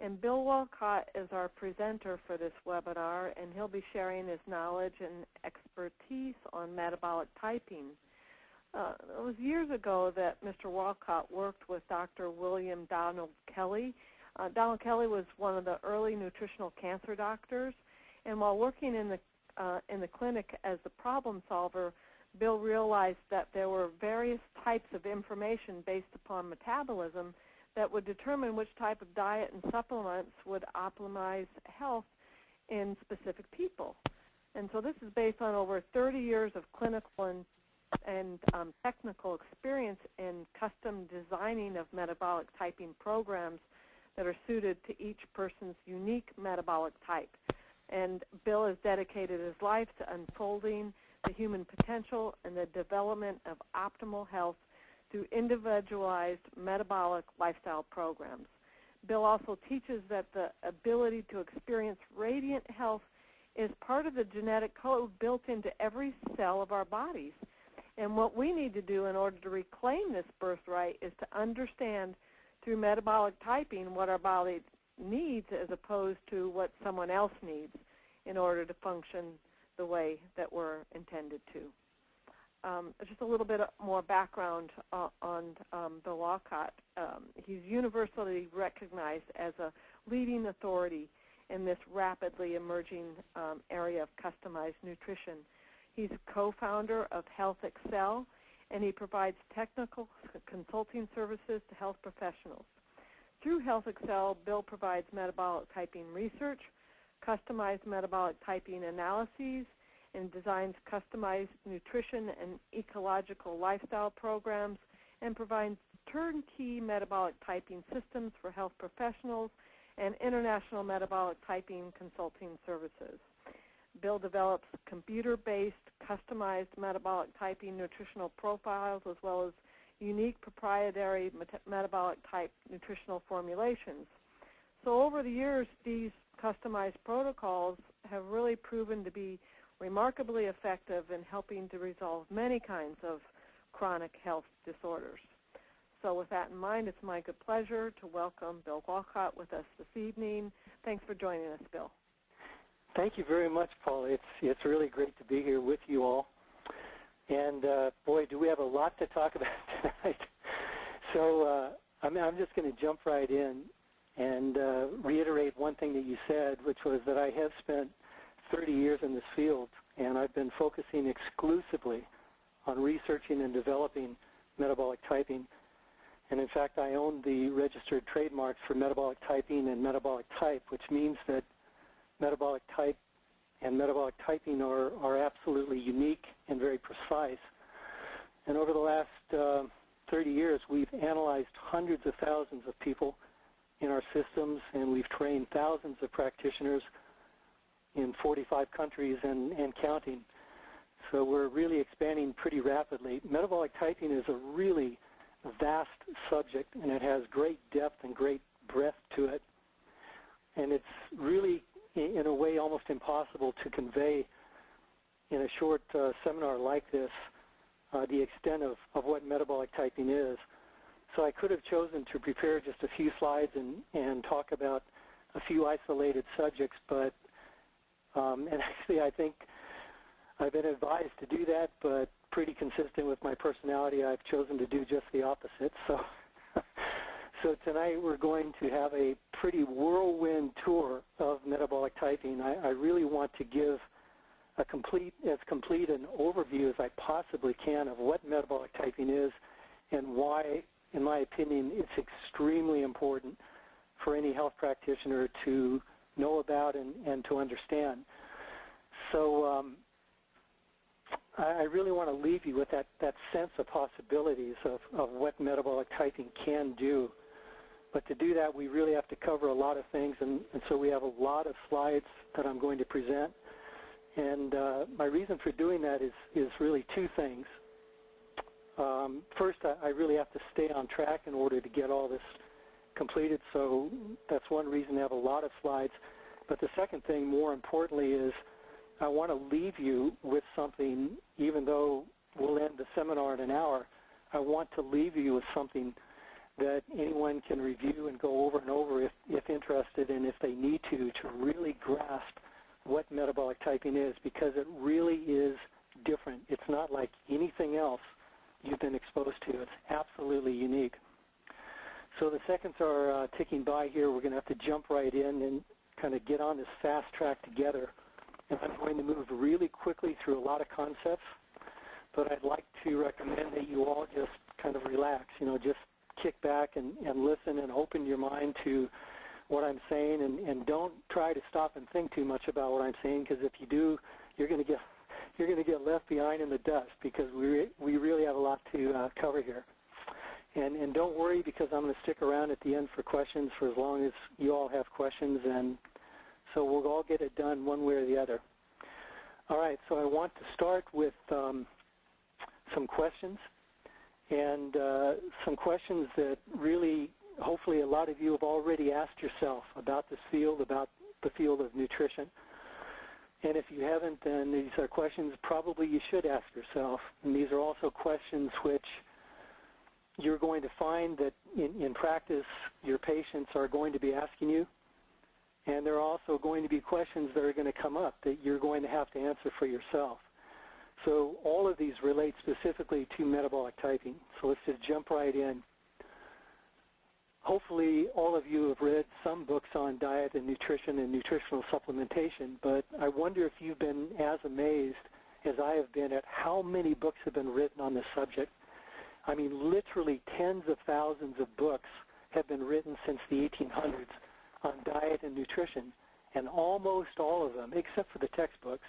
And Bill Wolcott is our presenter for this webinar, and he'll be sharing his knowledge and expertise on metabolic typing. It was years ago that Mr. Wolcott worked with Dr. William Donald Kelly. Donald Kelly was one of the early nutritional cancer doctors, and while working in the clinic as the problem solver, Bill realized that there were various types of information based upon metabolism that would determine which type of diet and supplements would optimize health in specific people. And so this is based on over 30 years of clinical and technical experience in custom designing of metabolic typing programs that are suited to each person's unique metabolic type. And Bill has dedicated his life to unfolding the human potential and the development of optimal health through individualized metabolic lifestyle programs. Bill also teaches that the ability to experience radiant health is part of the genetic code built into every cell of our bodies. And what we need to do in order to reclaim this birthright is to understand through metabolic typing what our body needs as opposed to what someone else needs in order to function the way that we're intended to. Just a little bit more background on Bill Wolcott. He's universally recognized as a leading authority in this rapidly emerging area of customized nutrition. He's a co-founder of Health Excel, and he provides technical consulting services to health professionals. Through Health Excel, Bill provides metabolic typing research, customized metabolic typing analyses, and designs customized nutrition and ecological lifestyle programs, and provides turnkey metabolic typing systems for health professionals and international metabolic typing consulting services. Bill develops computer-based, customized metabolic typing nutritional profiles as well as unique proprietary metabolic type nutritional formulations. So over the years, these customized protocols have really proven to be remarkably effective in helping to resolve many kinds of chronic health disorders. So with that in mind, it's my good pleasure to welcome Bill Wolcott with us this evening. Thanks for joining us, Bill. Thank you very much, Paula. It's really great to be here with you all. And boy, do we have a lot to talk about tonight. So I'm just going to jump right in and reiterate one thing that you said, which was that I have spent 30 years in this field, and I've been focusing exclusively on researching and developing metabolic typing. And in fact, I own the registered trademarks for metabolic typing and metabolic type, which means that metabolic type and metabolic typing are absolutely unique and very precise. And over the last 30 years, we've analyzed hundreds of thousands of people in our systems, and we've trained thousands of practitioners in 45 countries and counting. So we're really expanding pretty rapidly. Metabolic typing is a really vast subject, and it has great depth and great breadth to it. And it's really, in a way, almost impossible to convey in a short seminar like this the extent of what metabolic typing is. So I could have chosen to prepare just a few slides and talk about a few isolated subjects, but and actually I think I've been advised to do that, but pretty consistent with my personality, I've chosen to do just the opposite. So, so tonight we're going to have a pretty whirlwind tour of metabolic typing. I really want to give as complete an overview as I possibly can of what metabolic typing is and why, in my opinion, it's extremely important for any health practitioner to know about and to understand. So I really want to leave you with that sense of possibilities of what metabolic typing can do. But to do that, we really have to cover a lot of things, and so we have a lot of slides that I'm going to present. And my reason for doing that is really two things. First, I really have to stay on track in order to get all this completed, so that's one reason to have a lot of slides. But the second thing, more importantly, is I want to leave you with something, even though we'll end the seminar in an hour, I want to leave you with something that anyone can review and go over and over if interested and if they need to really grasp what metabolic typing is, because it really is different. It's not like anything else you've been exposed to. It's absolutely unique. So the seconds are ticking by here. We're going to have to jump right in and kind of get on this fast track together. And I'm going to move really quickly through a lot of concepts, but I'd like to recommend that you all just kind of relax, just kick back and listen and open your mind to what I'm saying, and don't try to stop and think too much about what I'm saying, because if you do, you're going to get left behind in the dust, because we really have a lot to cover here. And don't worry, because I'm going to stick around at the end for questions for as long as you all have questions, and so we'll all get it done one way or the other. All right, so I want to start with some questions, and some questions that really, hopefully a lot of you have already asked yourself about this field, about the field of nutrition. And if you haven't, then these are questions probably you should ask yourself. And these are also questions which you're going to find that in practice your patients are going to be asking you. And there are also going to be questions that are going to come up that you're going to have to answer for yourself. So all of these relate specifically to metabolic typing. So let's just jump right in. Hopefully all of you have read some books on diet and nutrition and nutritional supplementation, but I wonder if you've been as amazed as I have been at how many books have been written on this subject. I mean, literally tens of thousands of books have been written since the 1800s on diet and nutrition, and almost all of them, except for the textbooks,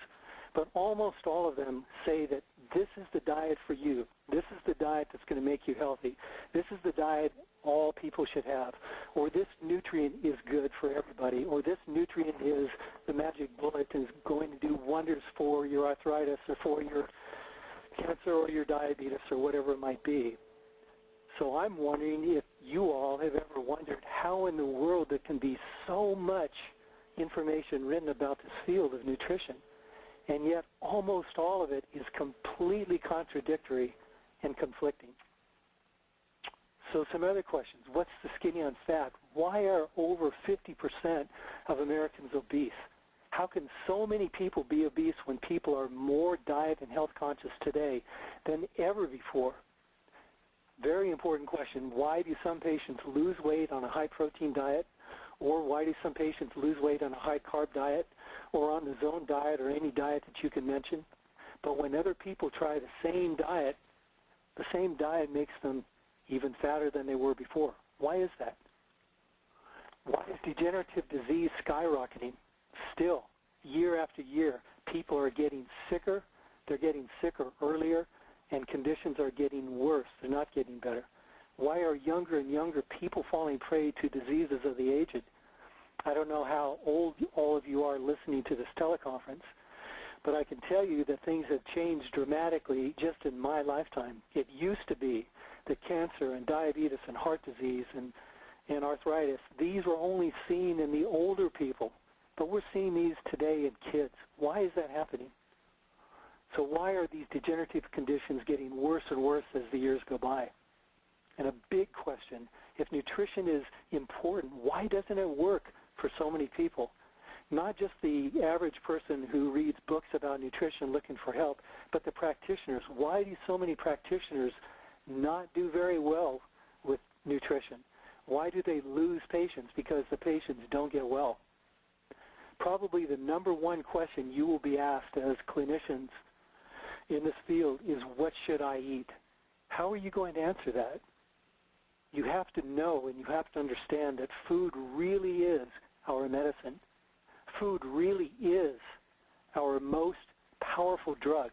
but almost all of them say that this is the diet for you. This is the diet that's going to make you healthy. This is the diet all people should have. Or this nutrient is good for everybody. Or this nutrient is the magic bullet and is going to do wonders for your arthritis or for your cancer or your diabetes or whatever it might be. So I'm wondering if you all have ever wondered how in the world there can be so much information written about this field of nutrition, and yet almost all of it is completely contradictory and conflicting. So some other questions. What's the skinny on fat? Why are over 50% of Americans obese? How can so many people be obese when people are more diet and health conscious today than ever before? Very important question. Why do some patients lose weight on a high-protein diet? Or why do some patients lose weight on a high-carb diet or on the zone diet or any diet that you can mention? But when other people try the same diet makes them even fatter than they were before. Why is that? Why is degenerative disease skyrocketing? Still, year after year, people are getting sicker, they're getting sicker earlier, and conditions are getting worse. They're not getting better. Why are younger and younger people falling prey to diseases of the aged? I don't know how old all of you are listening to this teleconference, but I can tell you that things have changed dramatically just in my lifetime. It used to be that cancer and diabetes and heart disease and arthritis, these were only seen in the older people, but we're seeing these today in kids. Why is that happening? So why are these degenerative conditions getting worse and worse as the years go by? And a big question, if nutrition is important, why doesn't it work for so many people? Not just the average person who reads books about nutrition looking for help, but the practitioners. Why do so many practitioners not do very well with nutrition? Why do they lose patients? Because the patients don't get well. Probably the number one question you will be asked as clinicians in this field is, what should I eat? How are you going to answer that? You have to know and you have to understand that food really is our medicine. Food really is our most powerful drug.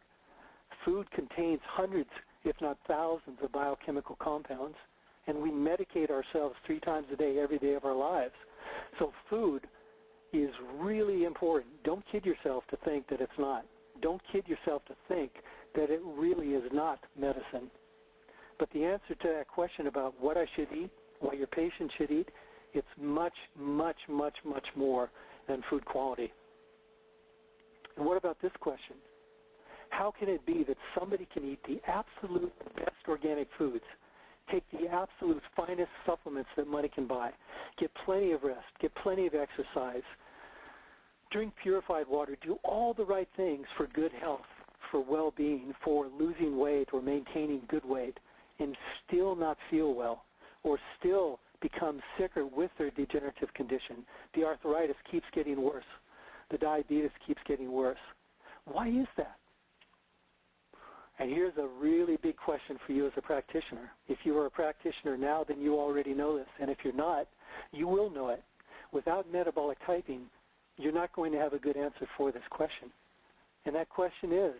Food contains hundreds, if not thousands, of biochemical compounds, and we medicate ourselves 3 times a day, every day of our lives. So food is really important. Don't kid yourself to think that it's not. Don't kid yourself to think that it really is not medicine. But the answer to that question about what I should eat, what your patient should eat, it's much, much, much, much more than food quality. And what about this question? How can it be that somebody can eat the absolute best organic foods, Take the absolute finest supplements that money can buy. Get plenty of rest. Get plenty of exercise. Drink purified water. Do all the right things for good health, for well-being, for losing weight or maintaining good weight, and still not feel well, or still become sicker with their degenerative condition. The arthritis keeps getting worse. The diabetes keeps getting worse. Why is that? And here's a really big question for you as a practitioner. If you are a practitioner now, then you already know this. And if you're not, you will know it. Without metabolic typing, you're not going to have a good answer for this question. And that question is,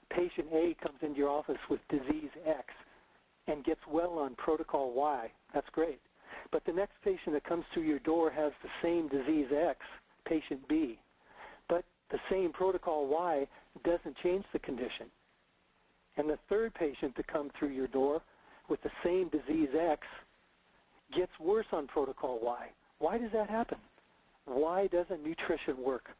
patient A comes into your office with disease X and gets well on protocol Y. That's great. But the next patient that comes through your door has the same disease X, patient B. But the same protocol Y doesn't change the condition. And the third patient to come through your door with the same disease X gets worse on protocol Y. Why does that happen? Why doesn't nutrition work?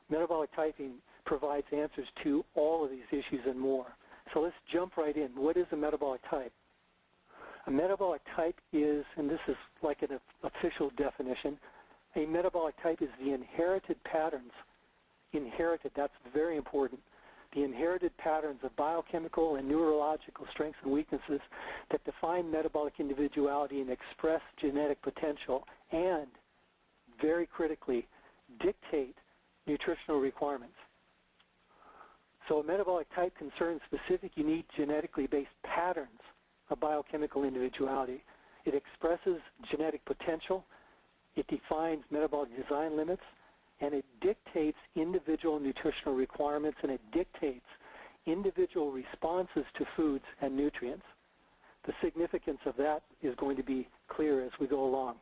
Metabolic typing provides answers to all of these issues and more. So let's jump right in. What is a metabolic type? A metabolic type is, and this is like an official definition, a metabolic type is the inherited patterns. Inherited, that's very important. The inherited patterns of biochemical and neurological strengths and weaknesses that define metabolic individuality and express genetic potential and, very critically, dictate nutritional requirements. So a metabolic type concerns specific, unique, genetically based patterns of biochemical individuality. It expresses genetic potential, it defines metabolic design limits, and it dictates individual nutritional requirements, and it dictates individual responses to foods and nutrients. The significance of that is going to be clear as we go along.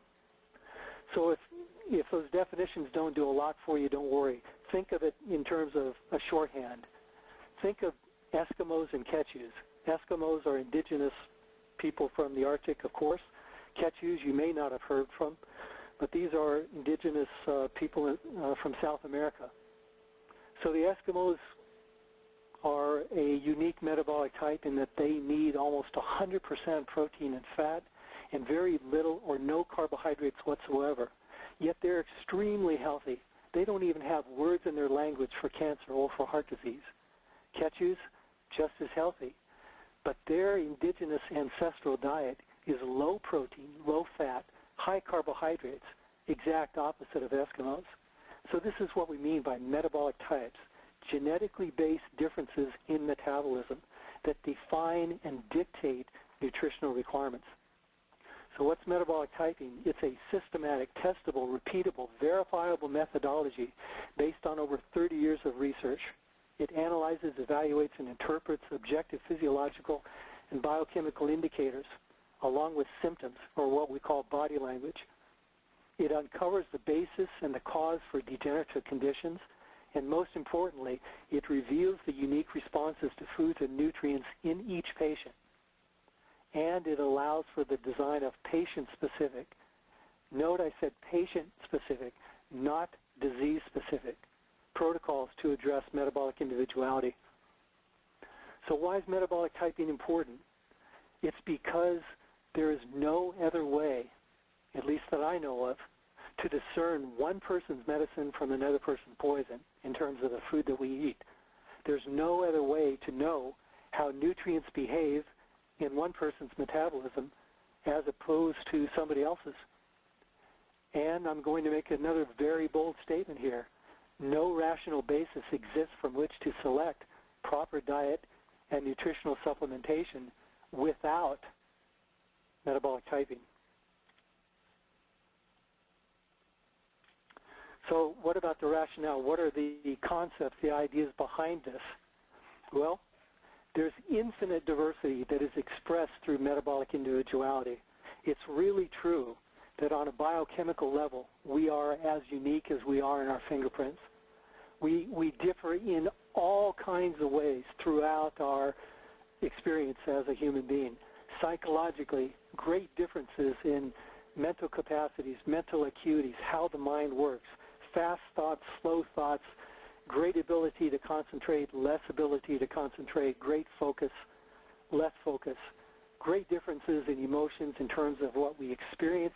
So if those definitions don't do a lot for you, don't worry. Think of it in terms of a shorthand. Think of Eskimos and Quechus. Eskimos are indigenous people from the Arctic, of course. Quechus you may not have heard from, but these are indigenous people from South America. So the Eskimos are a unique metabolic type in that they need almost 100% protein and fat and very little or no carbohydrates whatsoever. Yet they're extremely healthy. They don't even have words in their language for cancer or for heart disease. Quechus, just as healthy. But their indigenous ancestral diet is low protein, low fat, high carbohydrates, exact opposite of Eskimos. So this is what we mean by metabolic types, genetically based differences in metabolism that define and dictate nutritional requirements. So what's metabolic typing? It's a systematic, testable, repeatable, verifiable methodology based on over 30 years of research. It analyzes, evaluates, and interprets objective physiological and biochemical indicators along with symptoms, or what we call body language. It uncovers the basis and the cause for degenerative conditions, and most importantly, it reveals the unique responses to foods and nutrients in each patient. And it allows for the design of patient-specific. Note I said patient-specific, not disease-specific, protocols to address metabolic individuality. So why is metabolic typing important? It's because there is no other way, at least that I know of, to discern one person's medicine from another person's poison in terms of the food that we eat. There's no other way to know how nutrients behave in one person's metabolism as opposed to somebody else's. And I'm going to make another very bold statement here. No rational basis exists from which to select proper diet and nutritional supplementation without metabolic typing. So what about the rationale? What are the concepts, the ideas behind this? Well, there's infinite diversity that is expressed through metabolic individuality. It's really true that on a biochemical level, we are as unique as we are in our fingerprints. We differ in all kinds of ways throughout our experience as a human being. Psychologically, great differences in mental capacities, mental acuities, how the mind works, fast thoughts, slow thoughts, great ability to concentrate, less ability to concentrate, great focus, less focus, Great differences in emotions in terms of what we experience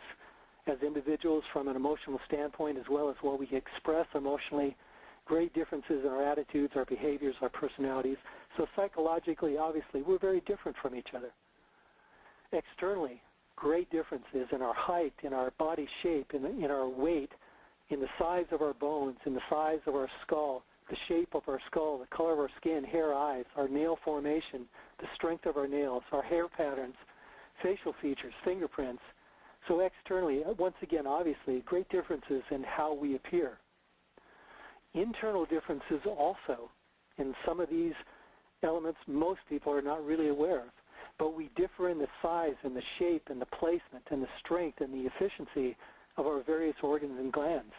as individuals from an emotional standpoint, as well as what we express emotionally. Great differences in our attitudes, our behaviors, our personalities. So psychologically, obviously, we're very different from each other. Externally, great differences in our height, in our body shape, in our weight, in the size of our bones, in the size of our skull, the shape of our skull, the color of our skin, hair, eyes, our nail formation, the strength of our nails, our hair patterns, facial features, fingerprints. So externally, once again, obviously, great differences in how we appear. Internal differences also, in some of these elements most people are not really aware of, but we differ in the size and the shape and the placement and the strength and the efficiency of our various organs and glands.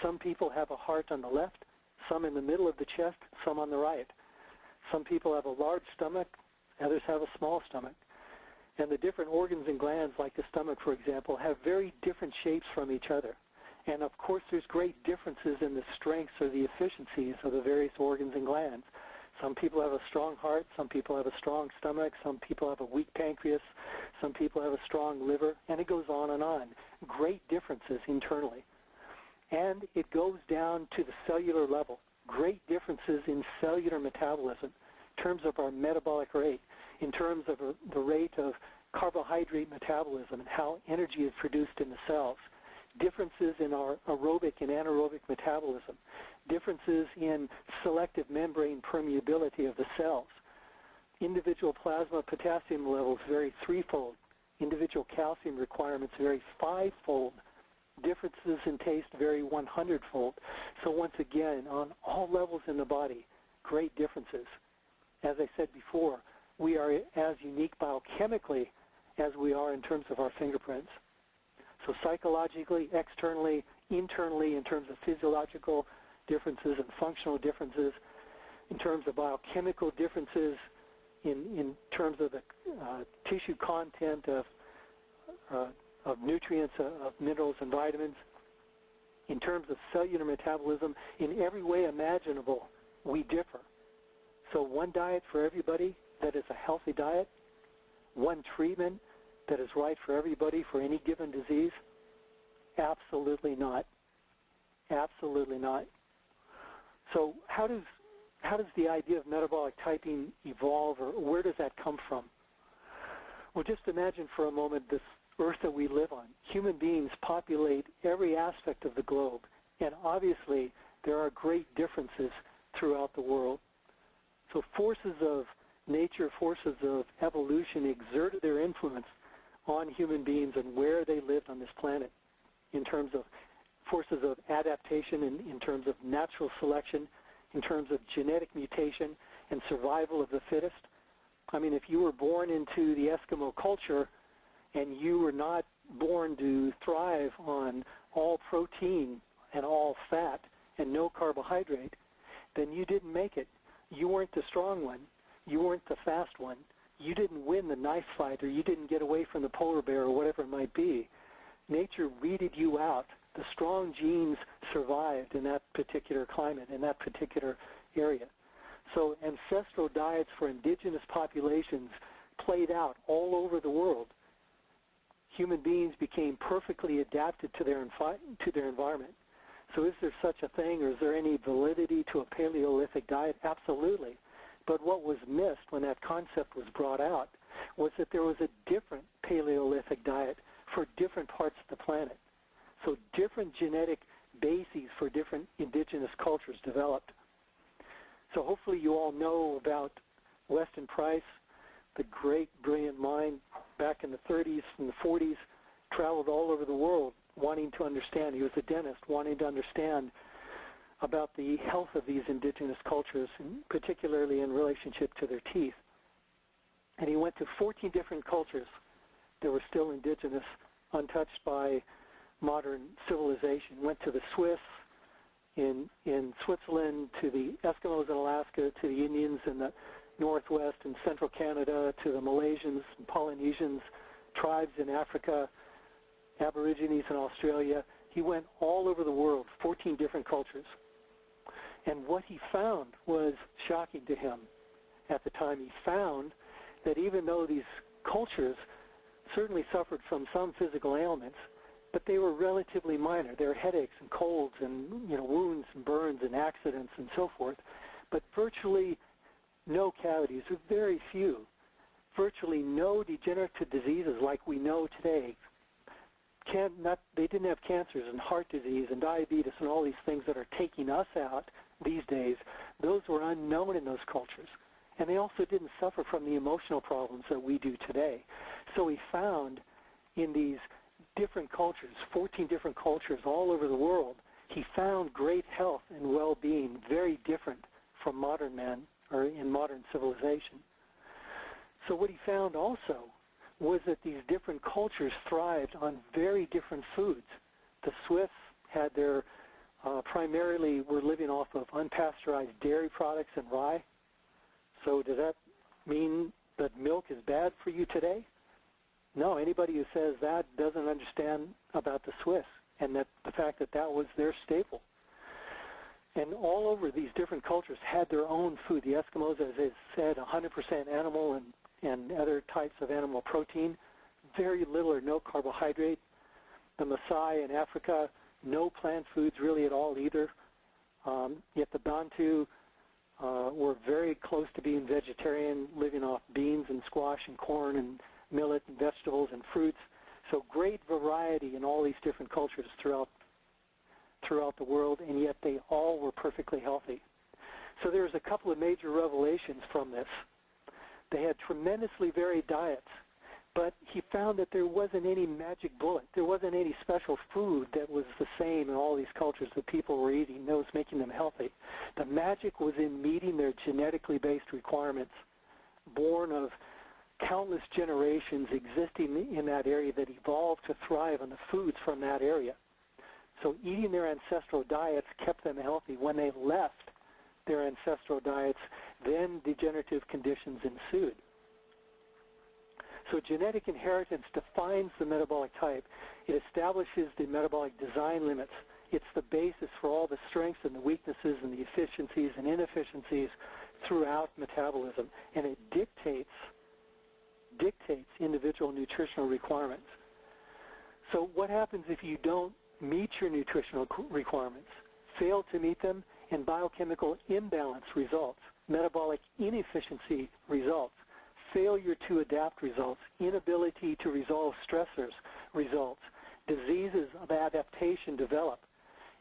Some people have a heart on the left, some in the middle of the chest, some on the right. Some people have a large stomach, others have a small stomach. And the different organs and glands, like the stomach, for example, have very different shapes from each other. And of course, there's great differences in the strengths or the efficiencies of the various organs and glands. Some people have a strong heart, some people have a strong stomach, some people have a weak pancreas, some people have a strong liver, and it goes on and on. Great differences internally. And it goes down to the cellular level. Great differences in cellular metabolism in terms of our metabolic rate, in terms of the rate of carbohydrate metabolism and how energy is produced in the cells. Differences in our aerobic and anaerobic metabolism, differences in selective membrane permeability of the cells. Individual plasma potassium levels vary threefold. Individual calcium requirements vary fivefold. Differences in taste vary 100-fold. So once again, on all levels in the body, great differences. As I said before, we are as unique biochemically as we are in terms of our fingerprints. So psychologically, externally, internally, in terms of physiological differences and functional differences, in terms of biochemical differences, in terms of the tissue content of nutrients, of minerals and vitamins, in terms of cellular metabolism, in every way imaginable, we differ. So one diet for everybody that is a healthy diet, one treatment that is right for everybody for any given disease? Absolutely not. Absolutely not. So how does the idea of metabolic typing evolve, or where does that come from? Well, just imagine for a moment this earth that we live on. Human beings populate every aspect of the globe, and obviously there are great differences throughout the world. So forces of nature, forces of evolution exerted their influence on human beings and where they lived on this planet in terms of forces of adaptation, in terms of natural selection, in terms of genetic mutation and survival of the fittest. I mean, if you were born into the Eskimo culture and you were not born to thrive on all protein and all fat and no carbohydrate, then you didn't make it. You weren't the strong one. You weren't the fast one. You didn't win the knife fight, or you didn't get away from the polar bear, or whatever it might be. Nature weeded you out. The strong genes survived in that particular climate, in that particular area. So ancestral diets for indigenous populations played out all over the world. Human beings became perfectly adapted to their environment. So is there such a thing, or is there any validity to a Paleolithic diet? Absolutely. But what was missed when that concept was brought out was that there was a different Paleolithic diet for different parts of the planet. So different genetic bases for different indigenous cultures developed. So hopefully you all know about Weston Price, the great, brilliant mind back in the 30s and the 40s, traveled all over the world wanting to understand. He was a dentist, wanting to understand about the health of these indigenous cultures, and particularly in relationship to their teeth. And he went to 14 different cultures that were still indigenous, untouched by modern civilization. Went to the Swiss in Switzerland, to the Eskimos in Alaska, to the Indians in the Northwest and Central Canada, to the Malaysians and Polynesians, tribes in Africa, Aborigines in Australia. He went all over the world, 14 different cultures. And what he found was shocking to him at the time. He found that even though these cultures certainly suffered from some physical ailments, but they were relatively minor. There were headaches and colds and wounds and burns and accidents and so forth, but virtually no cavities, or very few. Virtually no degenerative diseases like we know today. They didn't have cancers and heart disease and diabetes and all these things that are taking us out these days. Those were unknown in those cultures. And they also didn't suffer from the emotional problems that we do today. So we found in these different cultures, 14 different cultures all over the world, he found great health and well-being very different from modern man or in modern civilization. So what he found also was that these different cultures thrived on very different foods. The Swiss had their, primarily were living off of unpasteurized dairy products and rye. So does that mean that milk is bad for you today? No, anybody who says that doesn't understand about the Swiss and that the fact that that was their staple. And all over these different cultures had their own food. The Eskimos, as I said, 100% animal and other types of animal protein, very little or no carbohydrate. The Maasai in Africa, no plant foods really at all either. Yet the Bantu were very close to being vegetarian, living off beans and squash and corn and millet and vegetables and fruits. So great variety in all these different cultures throughout the world, and yet they all were perfectly healthy. So there's a couple of major revelations from this. They had tremendously varied diets, but he found that there wasn't any magic bullet. There wasn't any special food that was the same in all these cultures that people were eating that was making them healthy. The magic was in meeting their genetically based requirements, born of countless generations existing in that area that evolved to thrive on the foods from that area. So eating their ancestral diets kept them healthy. When they left their ancestral diets, then degenerative conditions ensued. So genetic inheritance defines the metabolic type. It establishes the metabolic design limits. It's the basis for all the strengths and the weaknesses and the efficiencies and inefficiencies throughout metabolism, and it dictates individual nutritional requirements. So what happens if you don't meet your nutritional requirements, fail to meet them, and biochemical imbalance results, metabolic inefficiency results, failure to adapt results, inability to resolve stressors results, diseases of adaptation develop,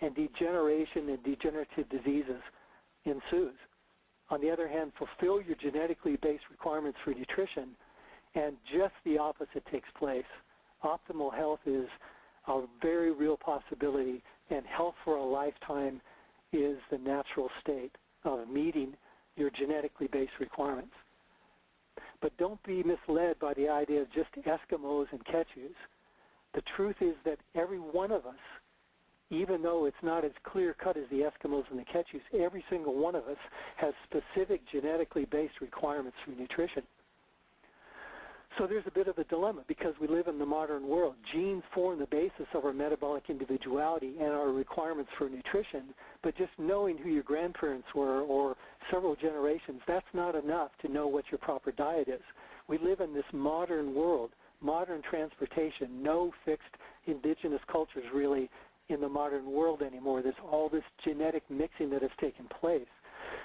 and degeneration and degenerative diseases ensues. On the other hand, fulfill your genetically based requirements for nutrition, and just the opposite takes place. Optimal health is a very real possibility, and health for a lifetime is the natural state of meeting your genetically based requirements. But don't be misled by the idea of just Eskimos and Quechus. The truth is that every one of us, even though it's not as clear-cut as the Eskimos and the Quechus, every single one of us has specific genetically based requirements for nutrition. So there's a bit of a dilemma because we live in the modern world. Genes form the basis of our metabolic individuality and our requirements for nutrition, but just knowing who your grandparents were or several generations, that's not enough to know what your proper diet is. We live in this modern world, modern transportation, no fixed indigenous cultures really in the modern world anymore. There's all this genetic mixing that has taken place.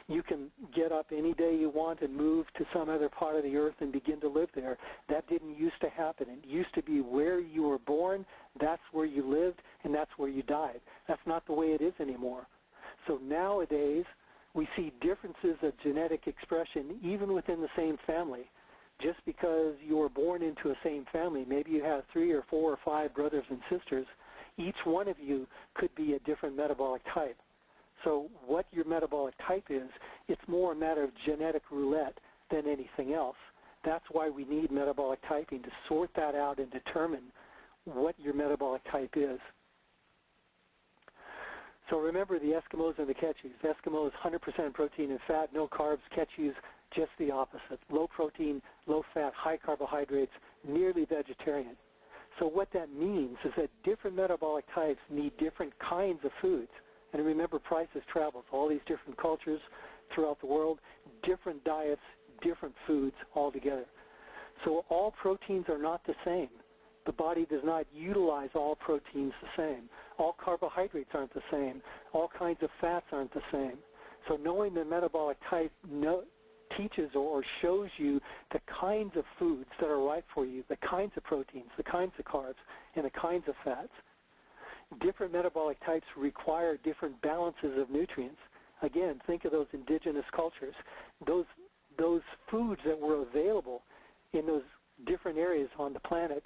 You can get up any day you want and move to some other part of the earth and begin to live there. That didn't used to happen. It used to be where you were born, that's where you lived, and that's where you died. That's not the way it is anymore. So nowadays, we see differences of genetic expression even within the same family. Just because you were born into a same family, maybe you have 3 or 4 or 5 brothers and sisters, each one of you could be a different metabolic type. So what your metabolic type is, it's more a matter of genetic roulette than anything else. That's why we need metabolic typing, to sort that out and determine what your metabolic type is. So remember the Eskimos and the Quechus. Eskimos, 100% protein and fat, no carbs. Quechus, just the opposite. Low protein, low fat, high carbohydrates, nearly vegetarian. So what that means is that different metabolic types need different kinds of foods. And remember, prices travels, all these different cultures throughout the world, different diets, different foods altogether. So all proteins are not the same. The body does not utilize all proteins the same. All carbohydrates aren't the same. All kinds of fats aren't the same. So knowing the metabolic type teaches or shows you the kinds of foods that are right for you, the kinds of proteins, the kinds of carbs, and the kinds of fats. Different metabolic types require different balances of nutrients. Again, think of those indigenous cultures. Those foods that were available in those different areas on the planet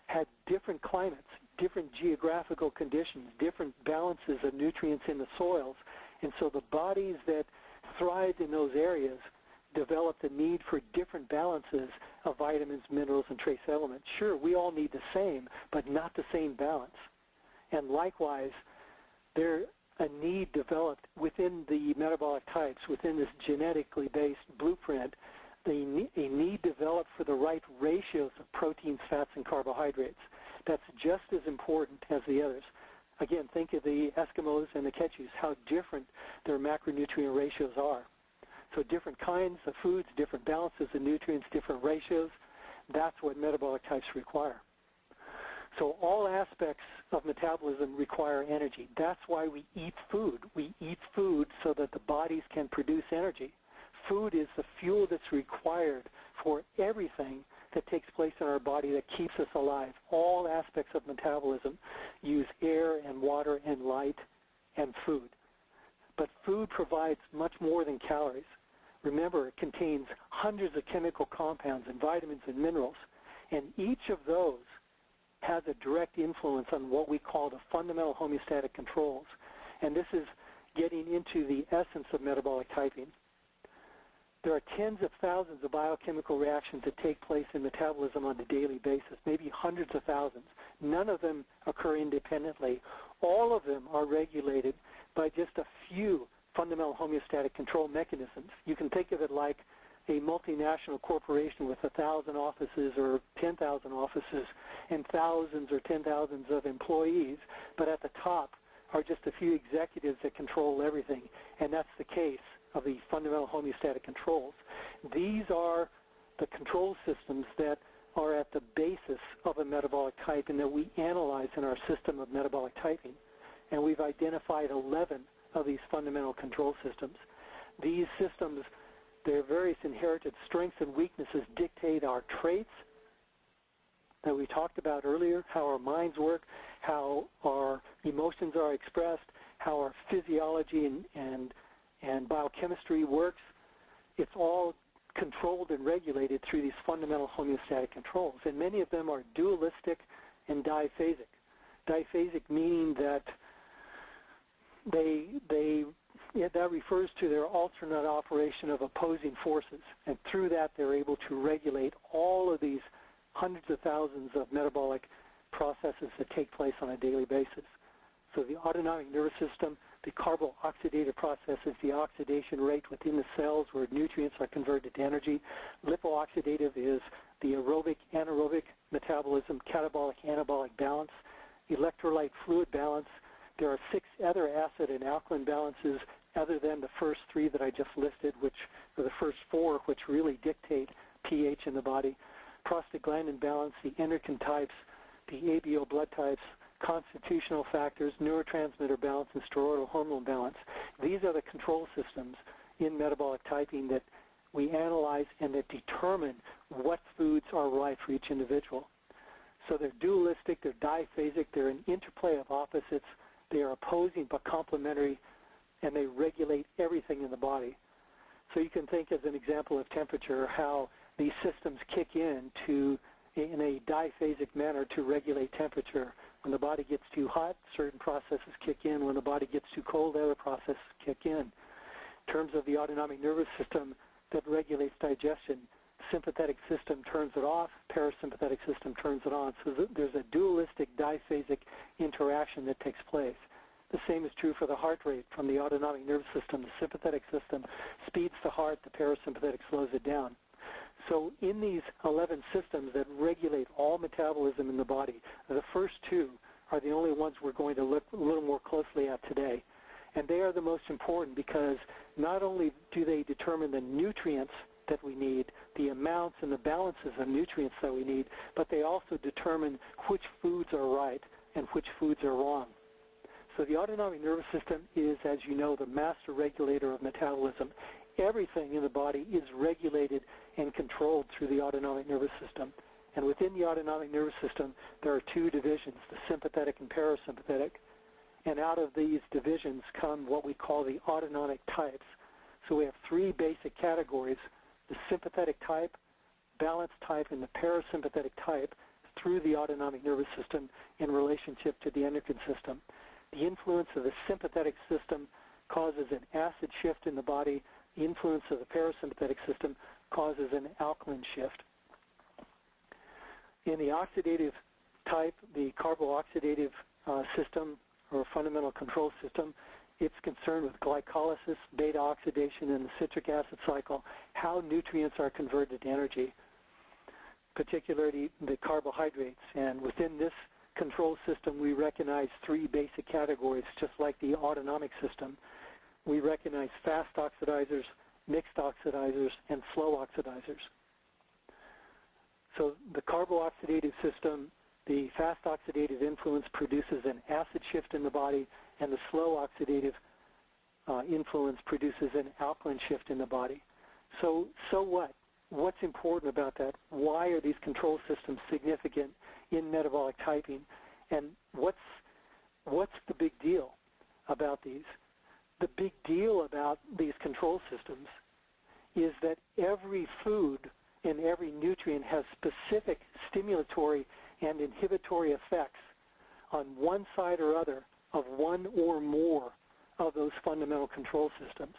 had different climates, different geographical conditions, different balances of nutrients in the soils. And so the bodies that thrived in those areas developed a need for different balances of vitamins, minerals, and trace elements. Sure, we all need the same, but not the same balance. And likewise, there's a need developed within the metabolic types, within this genetically based blueprint, a need developed for the right ratios of proteins, fats, and carbohydrates. That's just as important as the others. Again, think of the Eskimos and the Quechuas, how different their macronutrient ratios are. So different kinds of foods, different balances of nutrients, different ratios, that's what metabolic types require. So all aspects of metabolism require energy. That's why we eat food. We eat food so that the bodies can produce energy. Food is the fuel that's required for everything that takes place in our body that keeps us alive. All aspects of metabolism use air and water and light and food. But food provides much more than calories. Remember, it contains hundreds of chemical compounds and vitamins and minerals, and each of those has a direct influence on what we call the fundamental homeostatic controls. And this is getting into the essence of metabolic typing. There are tens of thousands of biochemical reactions that take place in metabolism on a daily basis, maybe hundreds of thousands. None of them occur independently. All of them are regulated by just a few fundamental homeostatic control mechanisms. You can think of it like a multinational corporation with 1,000 offices or 10,000 offices and thousands or 10,000s of employees, but at the top are just a few executives that control everything, and that's the case of the fundamental homeostatic controls. These are the control systems that are at the basis of a metabolic type and that we analyze in our system of metabolic typing. And we've identified 11 of these fundamental control systems. These systems, their various inherited strengths and weaknesses dictate our traits that we talked about earlier, how our minds work, how our emotions are expressed, how our physiology and biochemistry works. It's all controlled and regulated through these fundamental homeostatic controls, and many of them are dualistic and diphasic. Diphasic meaning that that refers to their alternate operation of opposing forces, and through that they're able to regulate all of these hundreds of thousands of metabolic processes that take place on a daily basis. So the autonomic nervous system, the carbo-oxidative process is the oxidation rate within the cells where nutrients are converted to energy. Lipo-oxidative is the aerobic, anaerobic metabolism, catabolic, anabolic balance, electrolyte fluid balance. There are 6 other acid and alkaline balances other than the first 3 that I just listed, which are the first 4, which really dictate pH in the body. Prostaglandin balance, the endocrine types, the ABO blood types, constitutional factors, neurotransmitter balance, and steroidal hormone balance. These are the control systems in metabolic typing that we analyze and that determine what foods are right for each individual. So they're dualistic, they're diphasic, they're an interplay of opposites, they are opposing but complementary, and they regulate everything in the body. So you can think as an example of temperature how these systems kick in in a diphasic manner to regulate temperature. When the body gets too hot, certain processes kick in. When the body gets too cold, other processes kick in. In terms of the autonomic nervous system that regulates digestion, sympathetic system turns it off, parasympathetic system turns it on. So there's a dualistic, diphasic interaction that takes place. The same is true for the heart rate. From the autonomic nervous system, the sympathetic system speeds the heart, the parasympathetic slows it down. So in these 11 systems that regulate all metabolism in the body, the first 2 are the only ones we're going to look a little more closely at today. And they are the most important because not only do they determine the nutrients that we need, the amounts and the balances of nutrients that we need, but they also determine which foods are right and which foods are wrong. So the autonomic nervous system is, as you know, the master regulator of metabolism. Everything in the body is regulated and controlled through the autonomic nervous system. And within the autonomic nervous system, there are two divisions, the sympathetic and parasympathetic. And out of these divisions come what we call the autonomic types. So we have three basic categories: the sympathetic type, balanced type, and the parasympathetic type through the autonomic nervous system in relationship to the endocrine system. The influence of the sympathetic system causes an acid shift in the body. The influence of the parasympathetic system causes an alkaline shift. In the oxidative type, the carboxylative system, or fundamental control system, it's concerned with glycolysis, beta oxidation, and the citric acid cycle, how nutrients are converted to energy, particularly the carbohydrates. And within this control system, we recognize three basic categories, just like the autonomic system. We recognize fast oxidizers, mixed oxidizers, and slow oxidizers. So the carboxylative system, the fast oxidative influence produces an acid shift in the body, and the slow oxidative influence produces an alkaline shift in the body. So what? What's important about that? Why are these control systems significant in metabolic typing? And what's the big deal about these? The big deal about these control systems is that every food and every nutrient has specific stimulatory and inhibitory effects on one side or other of one or more of those fundamental control systems.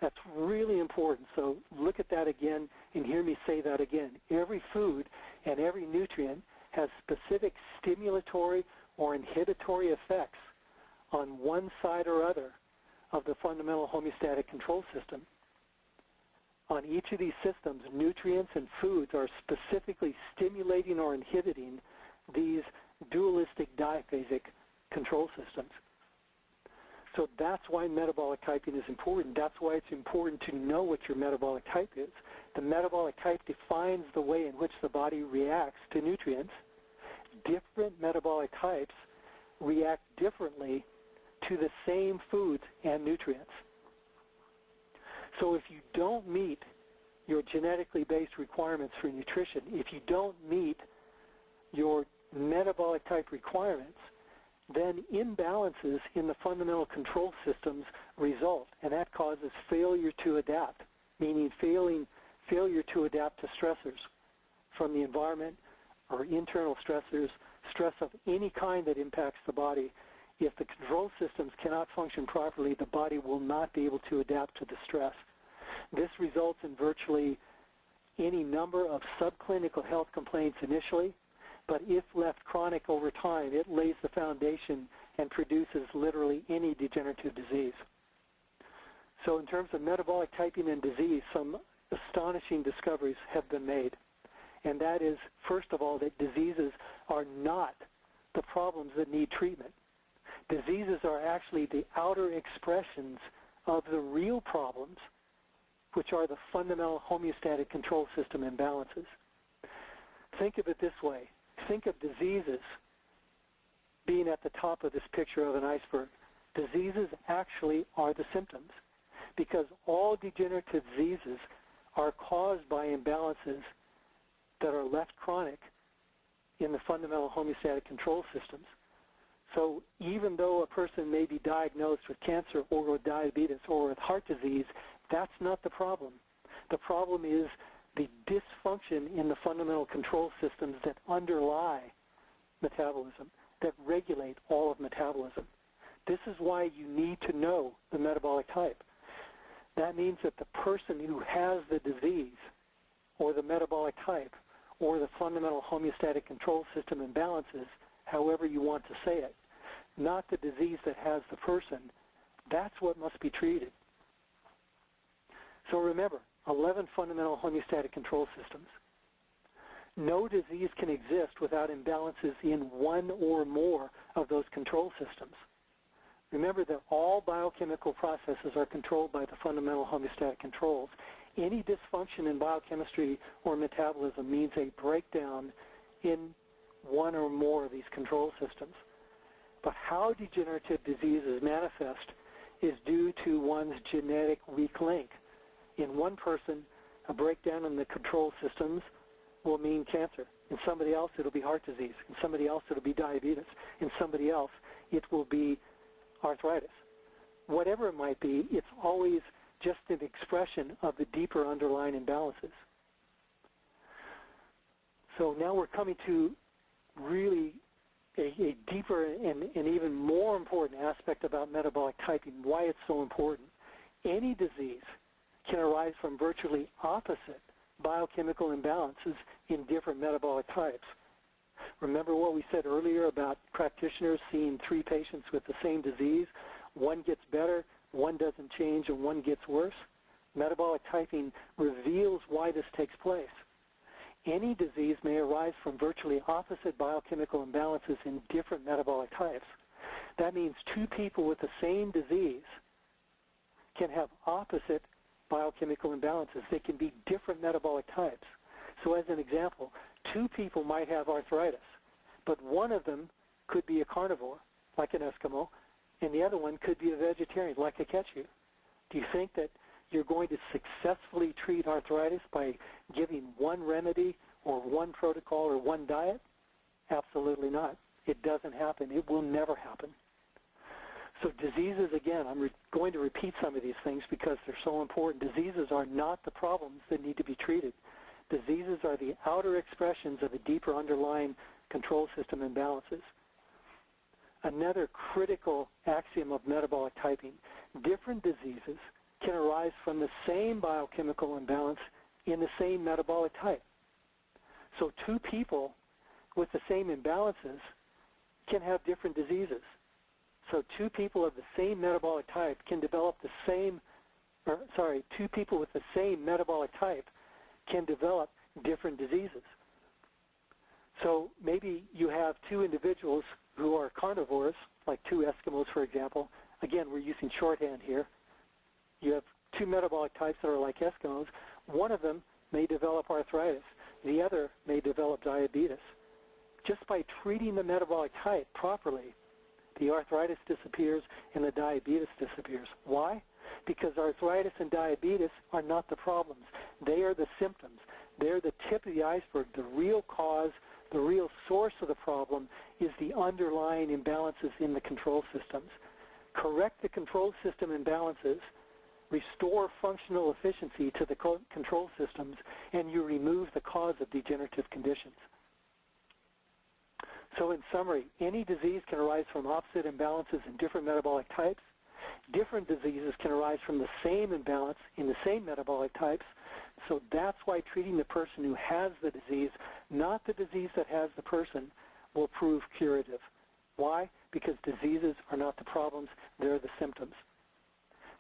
That's really important. So look at that again and hear me say that again. Every food and every nutrient has specific stimulatory or inhibitory effects on one side or other of the fundamental homeostatic control system. On each of these systems, nutrients and foods are specifically stimulating or inhibiting these dualistic diphasic control systems. So that's why metabolic typing is important. That's why it's important to know what your metabolic type is. The metabolic type defines the way in which the body reacts to nutrients. Different metabolic types react differently to the same foods and nutrients. So if you don't meet your genetically based requirements for nutrition, if you don't meet your metabolic type requirements, then imbalances in the fundamental control systems result, and that causes failure to adapt, meaning failure to adapt to stressors from the environment or internal stressors, stress of any kind that impacts the body. If the control systems cannot function properly, the body will not be able to adapt to the stress. This results in virtually any number of subclinical health complaints initially, but if left chronic over time, it lays the foundation and produces literally any degenerative disease. So in terms of metabolic typing and disease, some astonishing discoveries have been made. And that is, first of all, that diseases are not the problems that need treatment. Diseases are actually the outer expressions of the real problems, which are the fundamental homeostatic control system imbalances. Think of it this way. Think of diseases being at the top of this picture of an iceberg. Diseases actually are the symptoms, because all degenerative diseases are caused by imbalances that are left chronic in the fundamental homeostatic control systems. So even though a person may be diagnosed with cancer or with diabetes or with heart disease, that's not the problem. The problem is the dysfunction in the fundamental control systems that underlie metabolism, that regulate all of metabolism. This is why you need to know the metabolic type. That means that the person who has the disease or the metabolic type or the fundamental homeostatic control system imbalances, however you want to say it, not the disease that has the person, that's what must be treated. So remember, 11 fundamental homeostatic control systems. No disease can exist without imbalances in one or more of those control systems. Remember that all biochemical processes are controlled by the fundamental homeostatic controls. Any dysfunction in biochemistry or metabolism means a breakdown in one or more of these control systems. But how degenerative diseases manifest is due to one's genetic weak link. In one person, a breakdown in the control systems will mean cancer. In somebody else, it'll be heart disease. In somebody else, it'll be diabetes. In somebody else, it will be arthritis. Whatever it might be, it's always just an expression of the deeper underlying imbalances. So now we're coming to really a deeper and even more important aspect about metabolic typing, why it's so important. Any disease can arise from virtually opposite biochemical imbalances in different metabolic types. Remember what we said earlier about practitioners seeing 3 patients with the same disease? One gets better, one doesn't change, and one gets worse? Metabolic typing reveals why this takes place. Any disease may arise from virtually opposite biochemical imbalances in different metabolic types. That means 2 people with the same disease can have opposite biochemical imbalances. They can be different metabolic types. So as an example, 2 people might have arthritis, but one of them could be a carnivore, like an Eskimo, and the other one could be a vegetarian, like a Quechua. Do you think that you're going to successfully treat arthritis by giving one remedy or one protocol or one diet? Absolutely not. It doesn't happen. It will never happen. So diseases, again, I'm going to repeat some of these things because they're so important. Diseases are not the problems that need to be treated. Diseases are the outer expressions of the deeper underlying control system imbalances. Another critical axiom of metabolic typing, different diseases can arise from the same biochemical imbalance in the same metabolic type. So 2 people with the same imbalances can have different diseases. So 2 people of the same metabolic type can develop the same, 2 people with the same metabolic type can develop different diseases. So maybe you have 2 individuals who are carnivores, like 2 Eskimos, for example. Again, we're using shorthand here. You have 2 metabolic types that are like Eskimos. One of them may develop arthritis. The other may develop diabetes. Just by treating the metabolic type properly, the arthritis disappears and the diabetes disappears. Why? Because arthritis and diabetes are not the problems. They are the symptoms. They're the tip of the iceberg. The real cause, the real source of the problem is the underlying imbalances in the control systems. Correct the control system imbalances, restore functional efficiency to the control systems, and you remove the cause of degenerative conditions. So in summary, any disease can arise from opposite imbalances in different metabolic types. Different diseases can arise from the same imbalance in the same metabolic types. So that's why treating the person who has the disease, not the disease that has the person, will prove curative. Why? Because diseases are not the problems, they're the symptoms.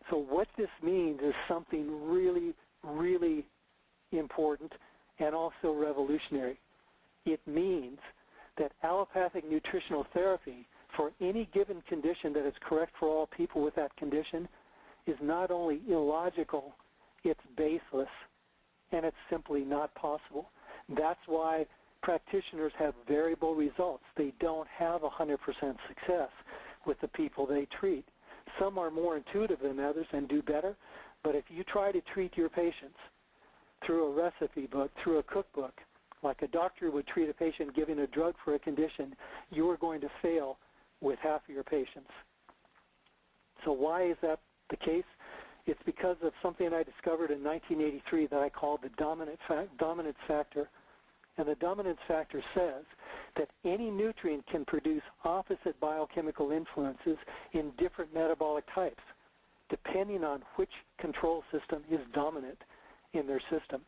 So what this means is something really, really important and also revolutionary. It means that allopathic nutritional therapy for any given condition that is correct for all people with that condition is not only illogical, it's baseless, and it's simply not possible. That's why practitioners have variable results. They don't have 100% success with the people they treat. Some are more intuitive than others and do better, but if you try to treat your patients through a recipe book, through a cookbook, like a doctor would treat a patient giving a drug for a condition, you are going to fail with half of your patients. So why is that the case? It's because of something I discovered in 1983 that I called the dominance factor. And the dominance factor says that any nutrient can produce opposite biochemical influences in different metabolic types, depending on which control system is dominant in their system.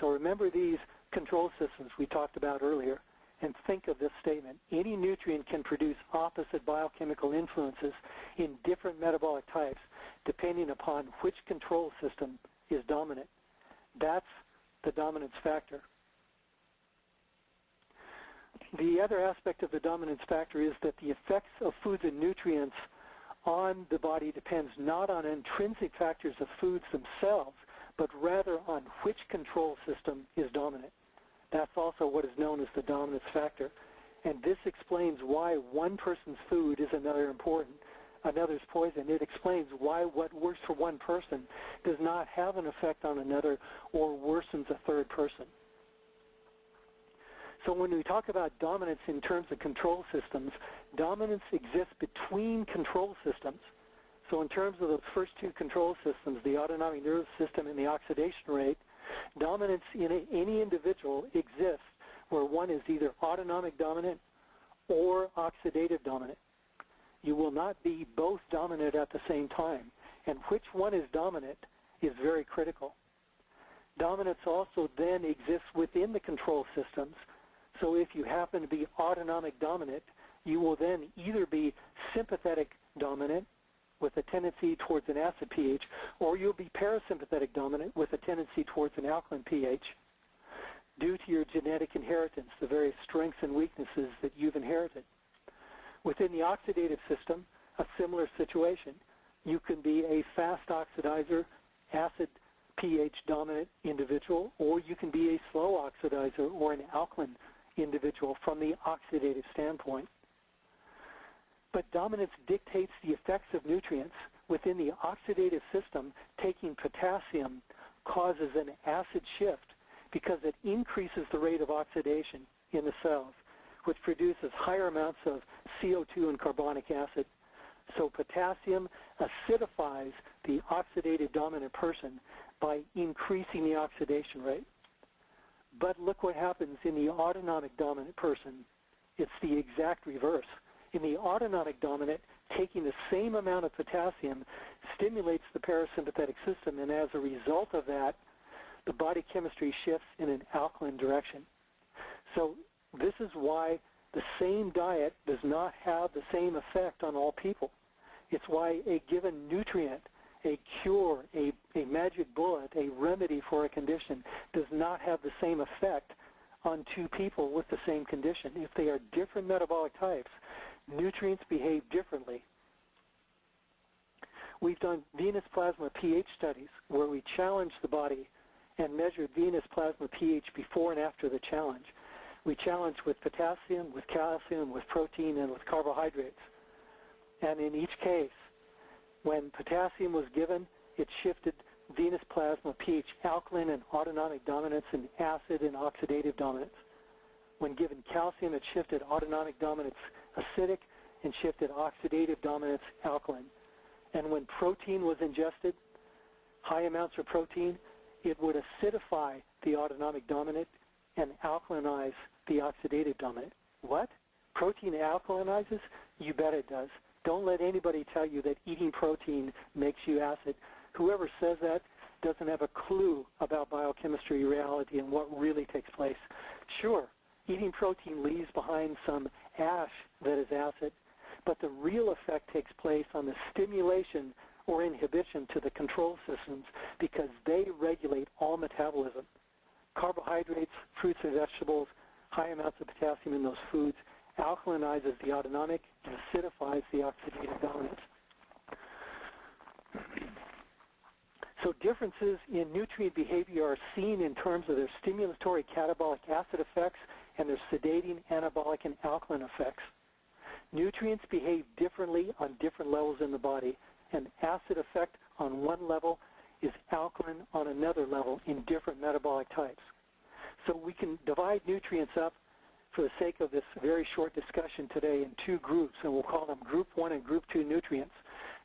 So remember these control systems we talked about earlier, and think of this statement. Any nutrient can produce opposite biochemical influences in different metabolic types depending upon which control system is dominant. That's the dominance factor. The other aspect of the dominance factor is that the effects of foods and nutrients on the body depends not on intrinsic factors of foods themselves, but rather on which control system is dominant. That's also what is known as the dominance factor. And this explains why one person's food is another's poison. It explains why what works for one person does not have an effect on another or worsens a third person. So when we talk about dominance in terms of control systems, dominance exists between control systems. So in terms of those first two control systems, the autonomic nervous system and the oxidation rate, dominance in any individual exists where one is either autonomic dominant or oxidative dominant. You will not be both dominant at the same time, and which one is dominant is very critical. Dominance also then exists within the control systems, so if you happen to be autonomic dominant, you will then either be sympathetic dominant with a tendency towards an acid pH, or you'll be parasympathetic dominant with a tendency towards an alkaline pH due to your genetic inheritance, the various strengths and weaknesses that you've inherited. Within the oxidative system, a similar situation. You can be a fast oxidizer, acid pH dominant individual, or you can be a slow oxidizer or an alkaline individual from the oxidative standpoint. But dominance dictates the effects of nutrients. Within the oxidative system, taking potassium causes an acid shift because it increases the rate of oxidation in the cells, which produces higher amounts of CO2 and carbonic acid. So potassium acidifies the oxidative dominant person by increasing the oxidation rate. But look what happens in the autonomic dominant person. It's the exact reverse. In the autonomic dominant, taking the same amount of potassium stimulates the parasympathetic system, and as a result of that, the body chemistry shifts in an alkaline direction. So this is why the same diet does not have the same effect on all people. It's why a given nutrient, a cure, a magic bullet, a remedy for a condition does not have the same effect on two people with the same condition. If they are different metabolic types, nutrients behave differently. We've done venous plasma pH studies where we challenged the body and measured venous plasma pH before and after the challenge. We challenged with potassium, with calcium, with protein, and with carbohydrates. And in each case, when potassium was given, it shifted venous plasma pH alkaline and autonomic dominance and acid and oxidative dominance. When given calcium, it shifted autonomic dominance acidic and shifted oxidative dominance alkaline. And when protein was ingested, high amounts of protein, it would acidify the autonomic dominant and alkalinize the oxidative dominant. What? Protein alkalinizes? You bet it does. Don't let anybody tell you that eating protein makes you acid. Whoever says that doesn't have a clue about biochemistry, reality, and what really takes place. Sure, eating protein leaves behind some ash that is acid, but the real effect takes place on the stimulation or inhibition to the control systems because they regulate all metabolism. Carbohydrates, fruits and vegetables, high amounts of potassium in those foods alkalinizes the autonomic and acidifies the oxidative dominance. So differences in nutrient behavior are seen in terms of their stimulatory catabolic acid effects and their sedating anabolic and alkaline effects. Nutrients behave differently on different levels in the body. An acid effect on one level is alkaline on another level in different metabolic types. So we can divide nutrients up for the sake of this very short discussion today in two groups, and we'll call them Group 1 and Group 2 nutrients.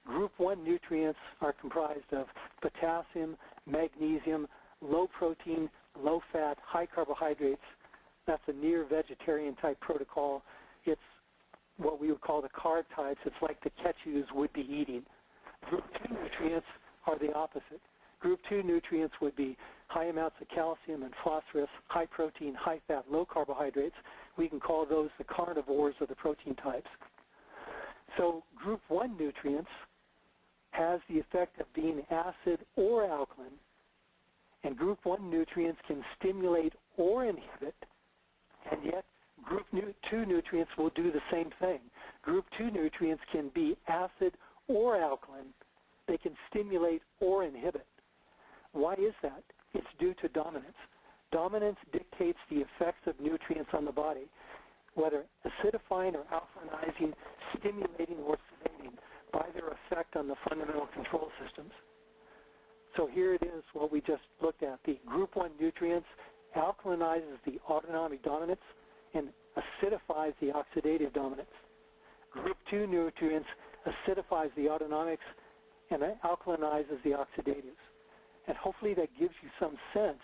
Group 1 nutrients are comprised of potassium, magnesium, low protein, low fat, high carbohydrates. That's a near vegetarian type protocol. It's what we would call the carb types. It's like the ketchu's would be eating. Group 2 nutrients are the opposite. Group 2 nutrients would be high amounts of calcium and phosphorus, high protein, high fat, low carbohydrates. We can call those the carnivores of the protein types. So Group 1 nutrients has the effect of being acid or alkaline, and Group 1 nutrients can stimulate or inhibit, and yet Group 2 nutrients will do the same thing. Group 2 nutrients can be acid or alkaline. They can stimulate or inhibit. Why is that? It's due to dominance. Dominance dictates the effects of nutrients on the body, whether acidifying or alkalinizing, stimulating or sedating, by their effect on the fundamental control systems. So here it is, what we just looked at. The group 1 nutrients alkalinizes the autonomic dominance and acidifies the oxidative dominance. Group 2 nutrients acidifies the autonomics and alkalinizes the oxidatives. And hopefully that gives you some sense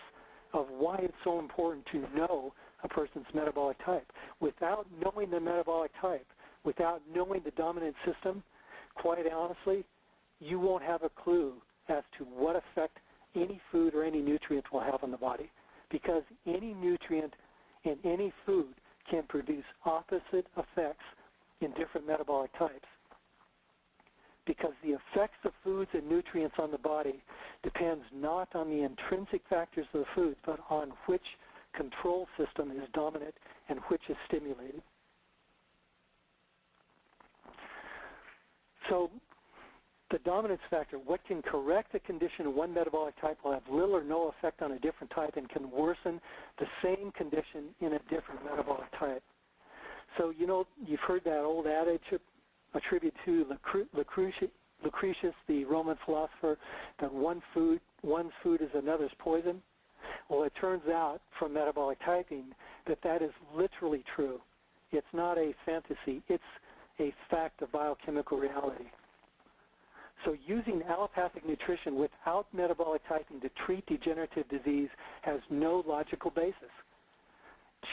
of why it's so important to know a person's metabolic type. Without knowing the metabolic type, without knowing the dominant system, quite honestly, you won't have a clue as to what effect any food or any nutrient will have on the body, because any nutrient in any food can produce opposite effects in different metabolic types. Because the effects of foods and nutrients on the body depends not on the intrinsic factors of the food, but on which control system is dominant and which is stimulated. So the dominance factor, what can correct a condition in one metabolic type, will have little or no effect on a different type and can worsen the same condition in a different metabolic type. So, you know, you've heard that old adage attributed to Lucretius, the Roman philosopher, that one's food is another's poison. Well, it turns out from metabolic typing that that is literally true. It's not a fantasy. It's a fact of biochemical reality. So using allopathic nutrition without metabolic typing to treat degenerative disease has no logical basis.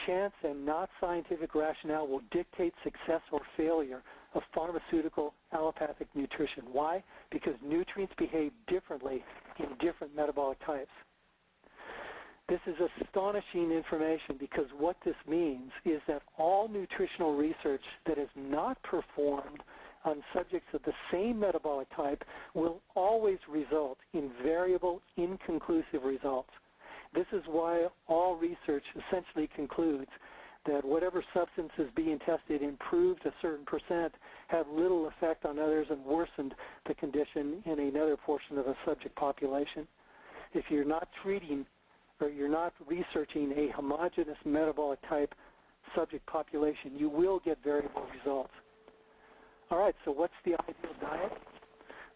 Chance and not scientific rationale will dictate success or failure of pharmaceutical allopathic nutrition. Why? Because nutrients behave differently in different metabolic types. This is astonishing information, because what this means is that all nutritional research that is not performed on subjects of the same metabolic type will always result in variable, inconclusive results. This is why all research essentially concludes that whatever substance is being tested improved a certain percent, had little effect on others, and worsened the condition in another portion of a subject population. If you're not treating or you're not researching a homogeneous metabolic type subject population, you will get variable results. All right, so what's the ideal diet?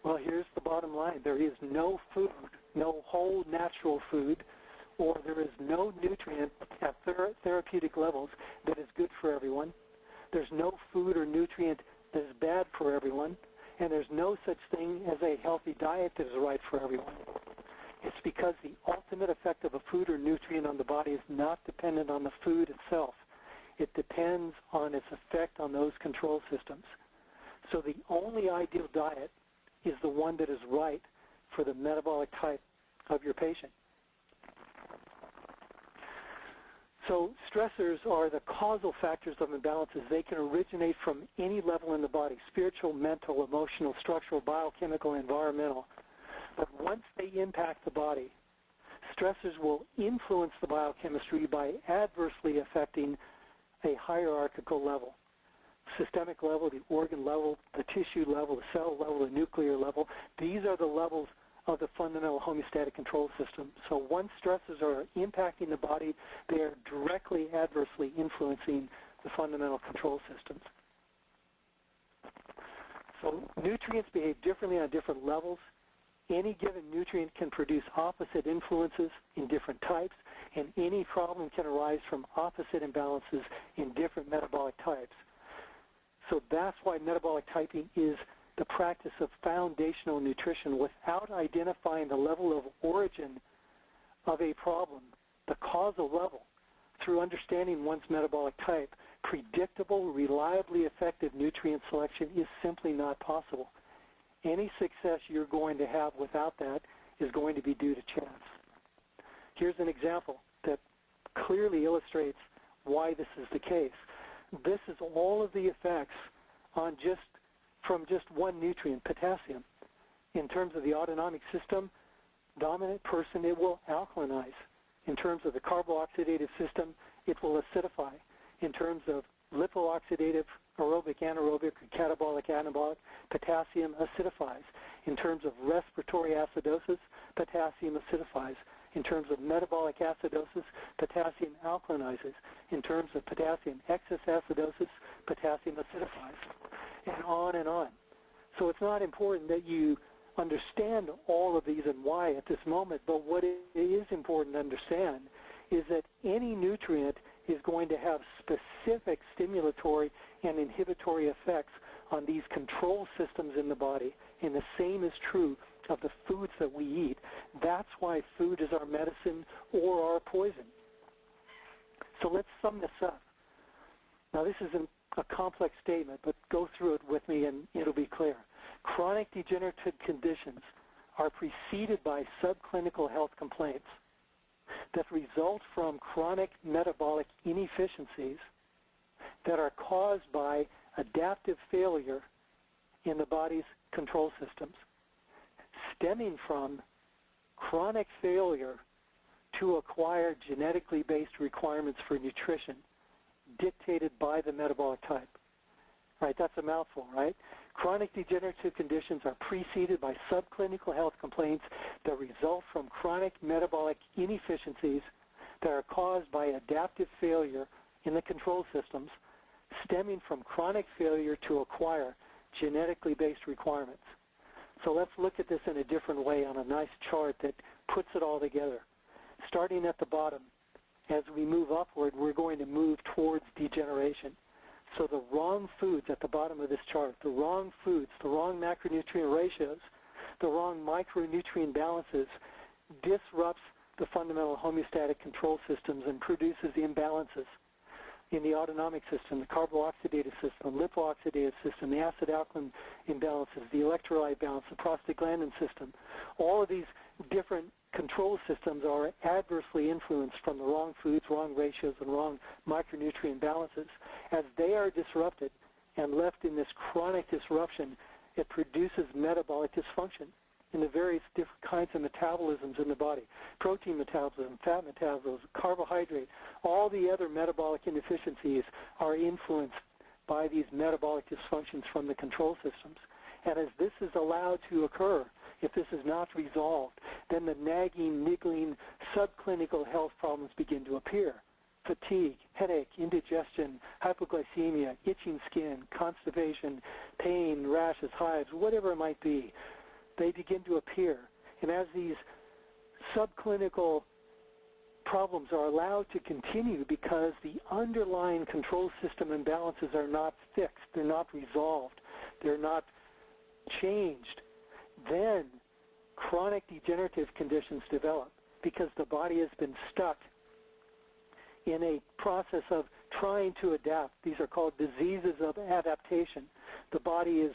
Well, here's the bottom line. There is no food, no whole natural food, or there is no nutrient at therapeutic levels that is good for everyone. There's no food or nutrient that is bad for everyone, and there's no such thing as a healthy diet that is right for everyone. It's because the ultimate effect of a food or nutrient on the body is not dependent on the food itself. It depends on its effect on those control systems. So the only ideal diet is the one that is right for the metabolic type of your patient. So stressors are the causal factors of imbalances. They can originate from any level in the body: spiritual, mental, emotional, structural, biochemical, environmental. But once they impact the body, stressors will influence the biochemistry by adversely affecting a hierarchical level: systemic level, the organ level, the tissue level, the cell level, the nuclear level. These are the levels of the fundamental homeostatic control system. So once stressors are impacting the body, they are directly adversely influencing the fundamental control systems. So nutrients behave differently on different levels. Any given nutrient can produce opposite influences in different types, and any problem can arise from opposite imbalances in different metabolic types. So that's why metabolic typing is the practice of foundational nutrition. Without identifying the level of origin of a problem, the causal level, through understanding one's metabolic type, predictable, reliably effective nutrient selection is simply not possible. Any success you're going to have without that is going to be due to chance. Here's an example that clearly illustrates why this is the case. This is all of the effects on from just one nutrient, potassium. In terms of the autonomic system, dominant person, it will alkalinize. In terms of the carboxylative system, it will acidify. In terms of lipo-oxidative, aerobic, anaerobic, or catabolic, anabolic. Potassium acidifies. In terms of respiratory acidosis, potassium acidifies. In terms of metabolic acidosis, potassium alkalinizes. In terms of potassium excess acidosis, potassium acidifies, and on and on. So it's not important that you understand all of these and why at this moment, but what it is important to understand is that any nutrient is going to have specific stimulatory and inhibitory effects on these control systems in the body, and the same is true of the foods that we eat. That's why food is our medicine or our poison. So let's sum this up. Now this is a complex statement, but go through it with me and it'll be clear. Chronic degenerative conditions are preceded by subclinical health complaints that result from chronic metabolic inefficiencies that are caused by adaptive failure in the body's control systems, stemming from chronic failure to acquire genetically based requirements for nutrition dictated by the metabolic type. Right, that's a mouthful, right? Chronic degenerative conditions are preceded by subclinical health complaints that result from chronic metabolic inefficiencies that are caused by adaptive failure in the control systems, stemming from chronic failure to acquire genetically based requirements. So let's look at this in a different way on a nice chart that puts it all together. Starting at the bottom, as we move upward, we're going to move towards degeneration. So the wrong foods at the bottom of this chart, the wrong foods, the wrong macronutrient ratios, the wrong micronutrient balances disrupts the fundamental homeostatic control systems and produces imbalances in the autonomic system, the carboxylative system, the lipo-oxidative system, the acid-alkaline imbalances, the electrolyte balance, the prostaglandin system. All of these different control systems are adversely influenced from the wrong foods, wrong ratios, and wrong micronutrient balances. As they are disrupted and left in this chronic disruption, it produces metabolic dysfunction in the various different kinds of metabolisms in the body. Protein metabolism, fat metabolism, carbohydrate, all the other metabolic inefficiencies are influenced by these metabolic dysfunctions from the control systems. And as this is allowed to occur, if this is not resolved, then the nagging, niggling, subclinical health problems begin to appear. Fatigue, headache, indigestion, hypoglycemia, itching skin, constipation, pain, rashes, hives, whatever it might be, they begin to appear. And as these subclinical problems are allowed to continue because the underlying control system imbalances are not fixed, they're not resolved, they're not changed, then chronic degenerative conditions develop because the body has been stuck in a process of trying to adapt. These are called diseases of adaptation. The body is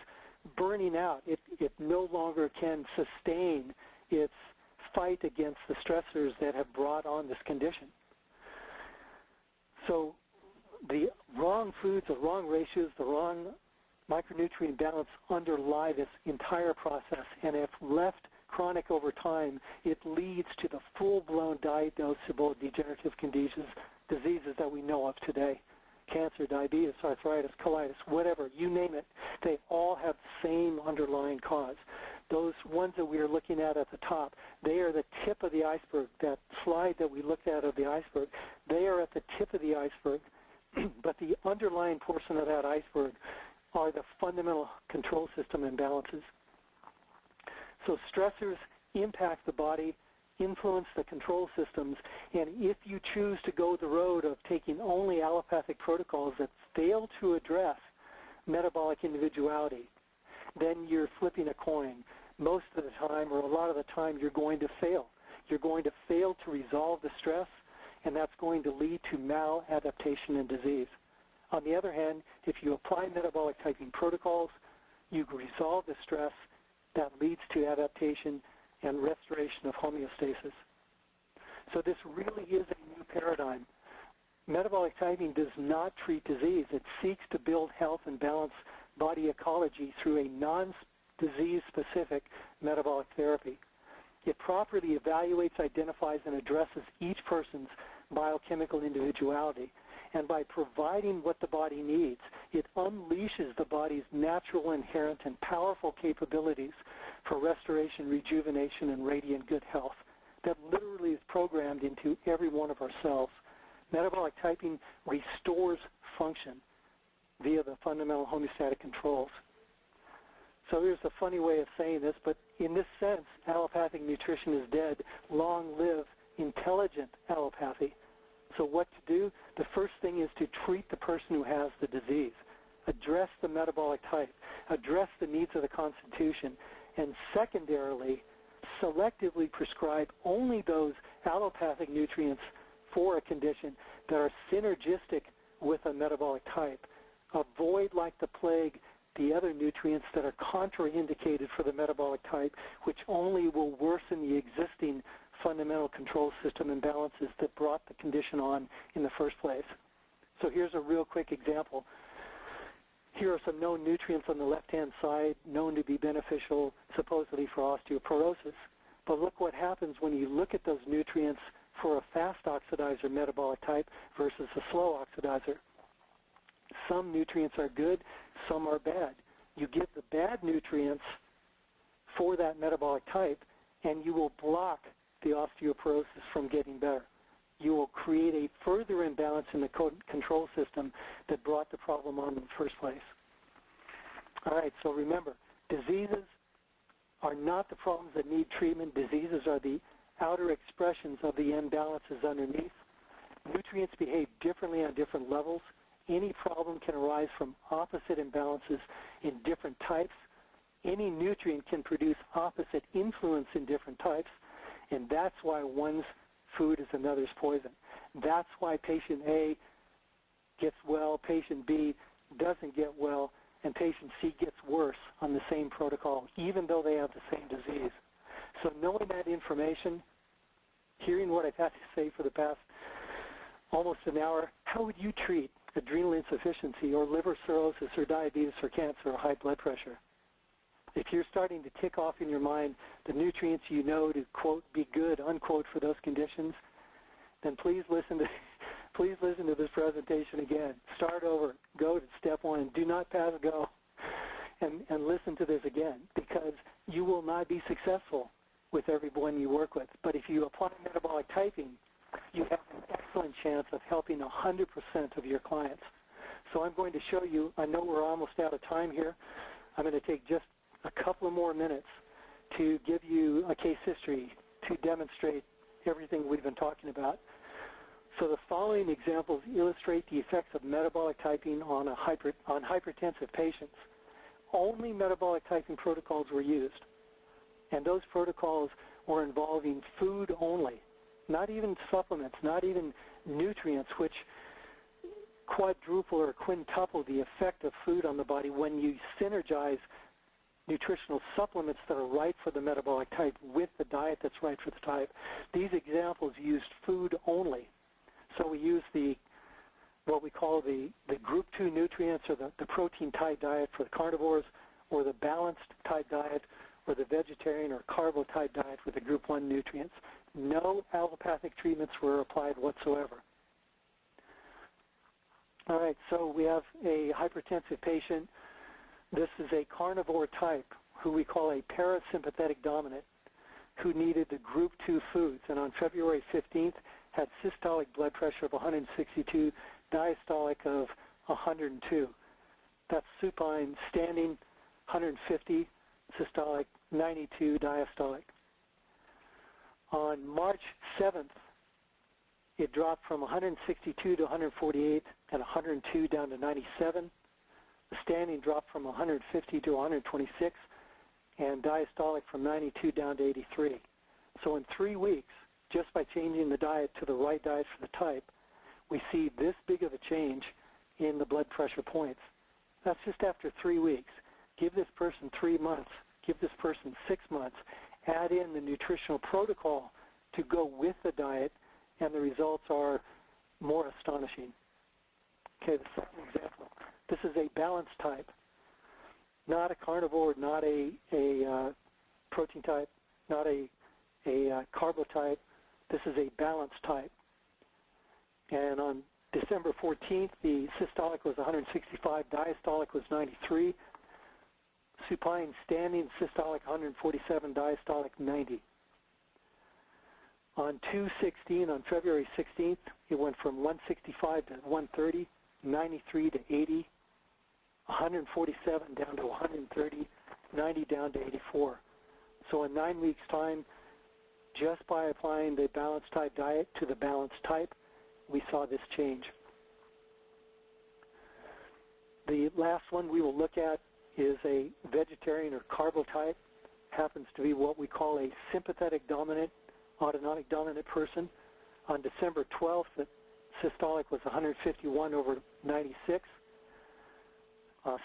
burning out. It no longer can sustain its fight against the stressors that have brought on this condition. So the wrong foods, the wrong ratios, the wrong micronutrient balance underlie this entire process, and if left chronic over time, it leads to the full-blown diagnosable degenerative diseases that we know of today. Cancer, diabetes, arthritis, colitis, whatever, you name it, they all have the same underlying cause. Those ones that we are looking at the top, they are the tip of the iceberg. That slide that we looked at of the iceberg, they are at the tip of the iceberg, but the underlying portion of that iceberg are the fundamental control system imbalances. So stressors impact the body, influence the control systems, and if you choose to go the road of taking only allopathic protocols that fail to address metabolic individuality, then you're flipping a coin. Most of the time, or a lot of the time, you're going to fail. You're going to fail to resolve the stress, and that's going to lead to maladaptation and disease. On the other hand, if you apply metabolic typing protocols, you resolve the stress that leads to adaptation and restoration of homeostasis. So this really is a new paradigm. Metabolic typing does not treat disease. It seeks to build health and balance body ecology through a non-disease specific metabolic therapy. It properly evaluates, identifies, and addresses each person's biochemical individuality. And by providing what the body needs, it unleashes the body's natural, inherent, and powerful capabilities for restoration, rejuvenation, and radiant good health that literally is programmed into every one of our cells. Metabolic typing restores function via the fundamental homeostatic controls. So here's a funny way of saying this, but in this sense, allopathic nutrition is dead. Long live intelligent allopathy. So what to do? The first thing is to treat the person who has the disease. Address the metabolic type. Address the needs of the constitution. And secondarily, selectively prescribe only those allopathic nutrients for a condition that are synergistic with a metabolic type. Avoid, like the plague, the other nutrients that are contraindicated for the metabolic type, which only will worsen the existing fundamental control system imbalances that brought the condition on in the first place. So here's a real quick example. Here are some known nutrients on the left-hand side, known to be beneficial supposedly for osteoporosis. But look what happens when you look at those nutrients for a fast oxidizer metabolic type versus a slow oxidizer. Some nutrients are good, some are bad. You give the bad nutrients for that metabolic type, and you will block the osteoporosis from getting better. You will create a further imbalance in the control system that brought the problem on in the first place. All right, so remember, diseases are not the problems that need treatment. Diseases are the outer expressions of the imbalances underneath. Nutrients behave differently on different levels. Any problem can arise from opposite imbalances in different types. Any nutrient can produce opposite influence in different types, and that's why one's food is another's poison. That's why patient A gets well, patient B doesn't get well, and patient C gets worse on the same protocol, even though they have the same disease. So knowing that information, hearing what I've had to say for the past almost an hour, how would you treat adrenal insufficiency or liver cirrhosis or diabetes or cancer or high blood pressure? If you're starting to tick off in your mind the nutrients you know to, quote, be good, unquote, for those conditions, then please listen to this presentation again. Start over. Go to step one. Do not pass go. And listen to this again, because you will not be successful with everyone you work with. But if you apply metabolic typing, you have an excellent chance of helping 100% of your clients. So I'm going to show you, I know we're almost out of time here. I'm going to take just a couple of more minutes to give you a case history to demonstrate everything we've been talking about. So the following examples illustrate the effects of metabolic typing on hypertensive patients. Only metabolic typing protocols were used, and those protocols were involving food only, not even supplements, not even nutrients, which quadruple or quintuple the effect of food on the body when you synergize nutritional supplements that are right for the metabolic type with the diet that's right for the type. These examples used food only. So we use what we call the group 2 nutrients, or the protein type diet for the carnivores, or the balanced type diet, or the vegetarian or carbo type diet with the group 1 nutrients. No allopathic treatments were applied whatsoever. All right, so we have a hypertensive patient. This is a carnivore type who we call a parasympathetic dominant, who needed the group 2 foods, and on February 15th had systolic blood pressure of 162, diastolic of 102. That's supine, standing 150, systolic 92, diastolic. On March 7th, it dropped from 162 to 148 and 102 down to 97. The standing dropped from 150 to 126, and diastolic from 92 down to 83. So in 3 weeks, just by changing the diet to the right diet for the type, we see this big of a change in the blood pressure points. That's just after 3 weeks. Give this person 3 months. Give this person 6 months. Add in the nutritional protocol to go with the diet, and the results are more astonishing. Okay, the second example. This is a balanced type, not a carnivore, not a protein type, not a carbo type. This is a balanced type. And on December 14th, the systolic was 165, diastolic was 93. Supine standing, systolic 147, diastolic 90. On 2/16, on February 16th, it went from 165 to 130, 93 to 80, 147 down to 130, 90 down to 84. So in 9 weeks' time, just by applying the balanced type diet to the balanced type, we saw this change. The last one we will look at is a vegetarian or carbotype. Happens to be what we call a sympathetic dominant, autonomic dominant person. On December 12th, the systolic was 151 over 96.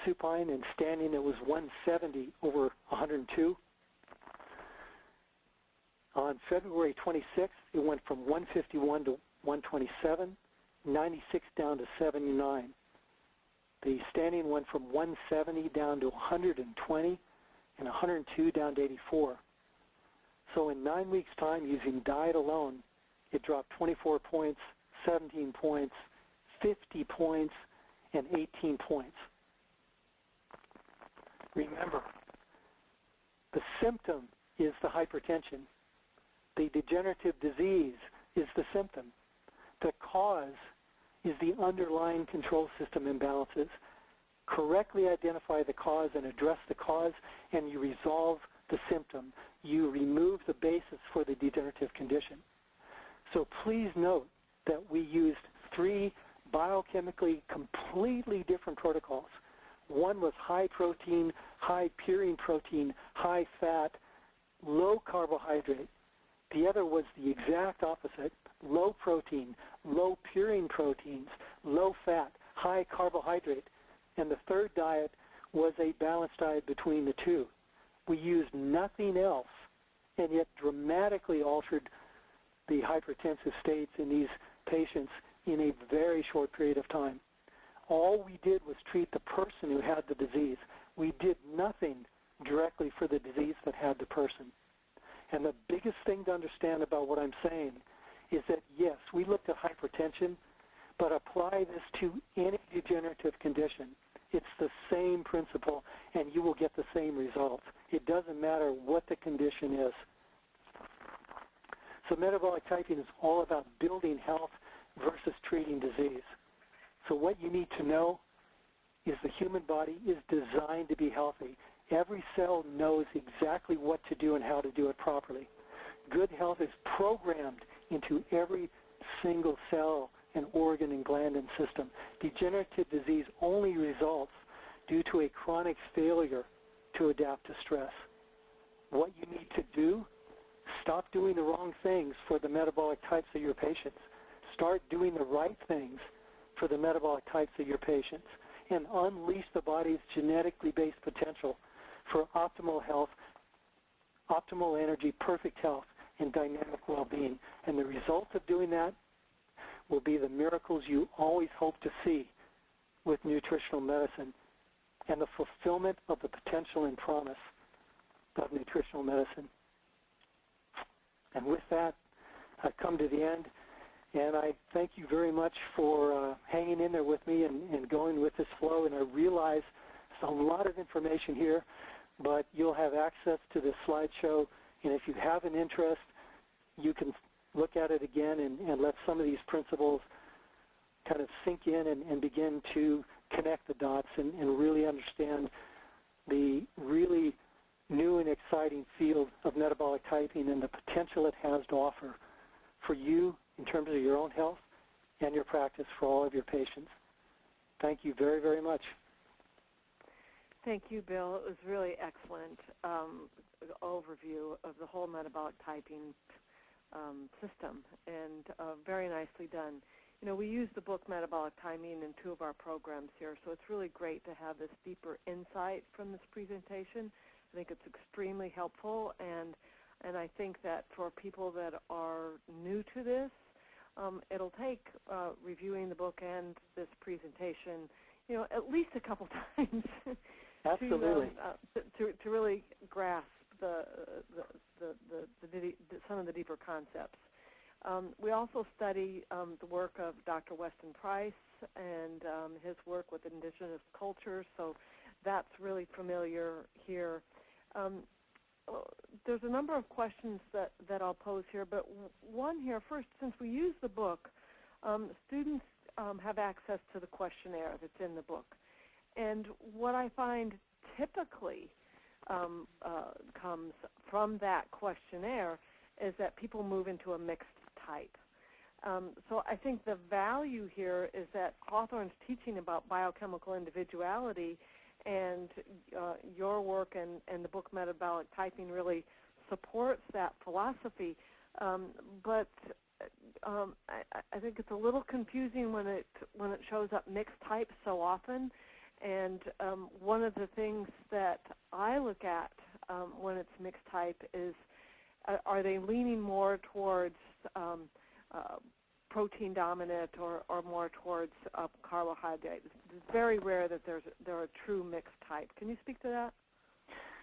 Supine and standing, it was 170 over 102. On February 26th, it went from 151 to 127, 96 down to 79. The standing went from 170 down to 120, and 102 down to 84. So in 9 weeks' time, using diet alone, it dropped 24 points, 17 points, 50 points, and 18 points. Remember, the symptom is the hypertension. The degenerative disease is the symptom. The cause is the underlying control system imbalances. Correctly identify the cause and address the cause, and you resolve the symptom. You remove the basis for the degenerative condition. So please note that we used 3 biochemically completely different protocols. One was high protein, high purine protein, high fat, low carbohydrate. The other was the exact opposite, low protein, low purine proteins, low fat, high carbohydrate. And the third diet was a balanced diet between the two. We used nothing else, and yet dramatically altered the hypertensive states in these patients in a very short period of time. All we did was treat the person who had the disease. We did nothing directly for the disease that had the person. And the biggest thing to understand about what I'm saying is that, yes, we looked at hypertension, but apply this to any degenerative condition. It's the same principle, and you will get the same results. It doesn't matter what the condition is. So metabolic typing is all about building health versus treating disease. So what you need to know is the human body is designed to be healthy. Every cell knows exactly what to do and how to do it properly. Good health is programmed into every single cell and organ and gland and system. Degenerative disease only results due to a chronic failure to adapt to stress. What you need to do, stop doing the wrong things for the metabolic types of your patients. Start doing the right things for the metabolic types of your patients, and unleash the body's genetically based potential for optimal health, optimal energy, perfect health, and dynamic well-being. And the result of doing that will be the miracles you always hope to see with nutritional medicine and the fulfillment of the potential and promise of nutritional medicine. And with that, I've come to the end, and I thank you very much for hanging in there with me and going with this flow. And I realize there's a lot of information here, but you'll have access to this slideshow, and if you have an interest, you can look at it again and let some of these principles kind of sink in and begin to connect the dots and really understand the really new and exciting field of metabolic typing and the potential it has to offer for you in terms of your own health and your practice for all of your patients. Thank you very, very much. Thank you, Bill. It was really excellent overview of the whole metabolic typing system, and very nicely done. You know, we use the book Metabolic Typing in 2 of our programs here, so it's really great to have this deeper insight from this presentation. I think it's extremely helpful, and I think that for people that are new to this, it'll take reviewing the book and this presentation, you know, at least a couple times Absolutely. to really grasp some of the deeper concepts. We also study the work of Dr. Weston Price and his work with indigenous cultures, so that's really familiar here. There's a number of questions that I'll pose here, but one here first, since we use the book, students have access to the questionnaire that's in the book. And what I find typically comes from that questionnaire is that people move into a mixed type. So I think the value here is that Hawthorn's teaching about biochemical individuality and your work and the book Metabolic Typing really supports that philosophy. But I think it's a little confusing when it shows up mixed types so often. And one of the things that I look at when it's mixed type is, are they leaning more towards protein dominant or more towards carbohydrate? It's very rare that there are true mixed type. Can you speak to that?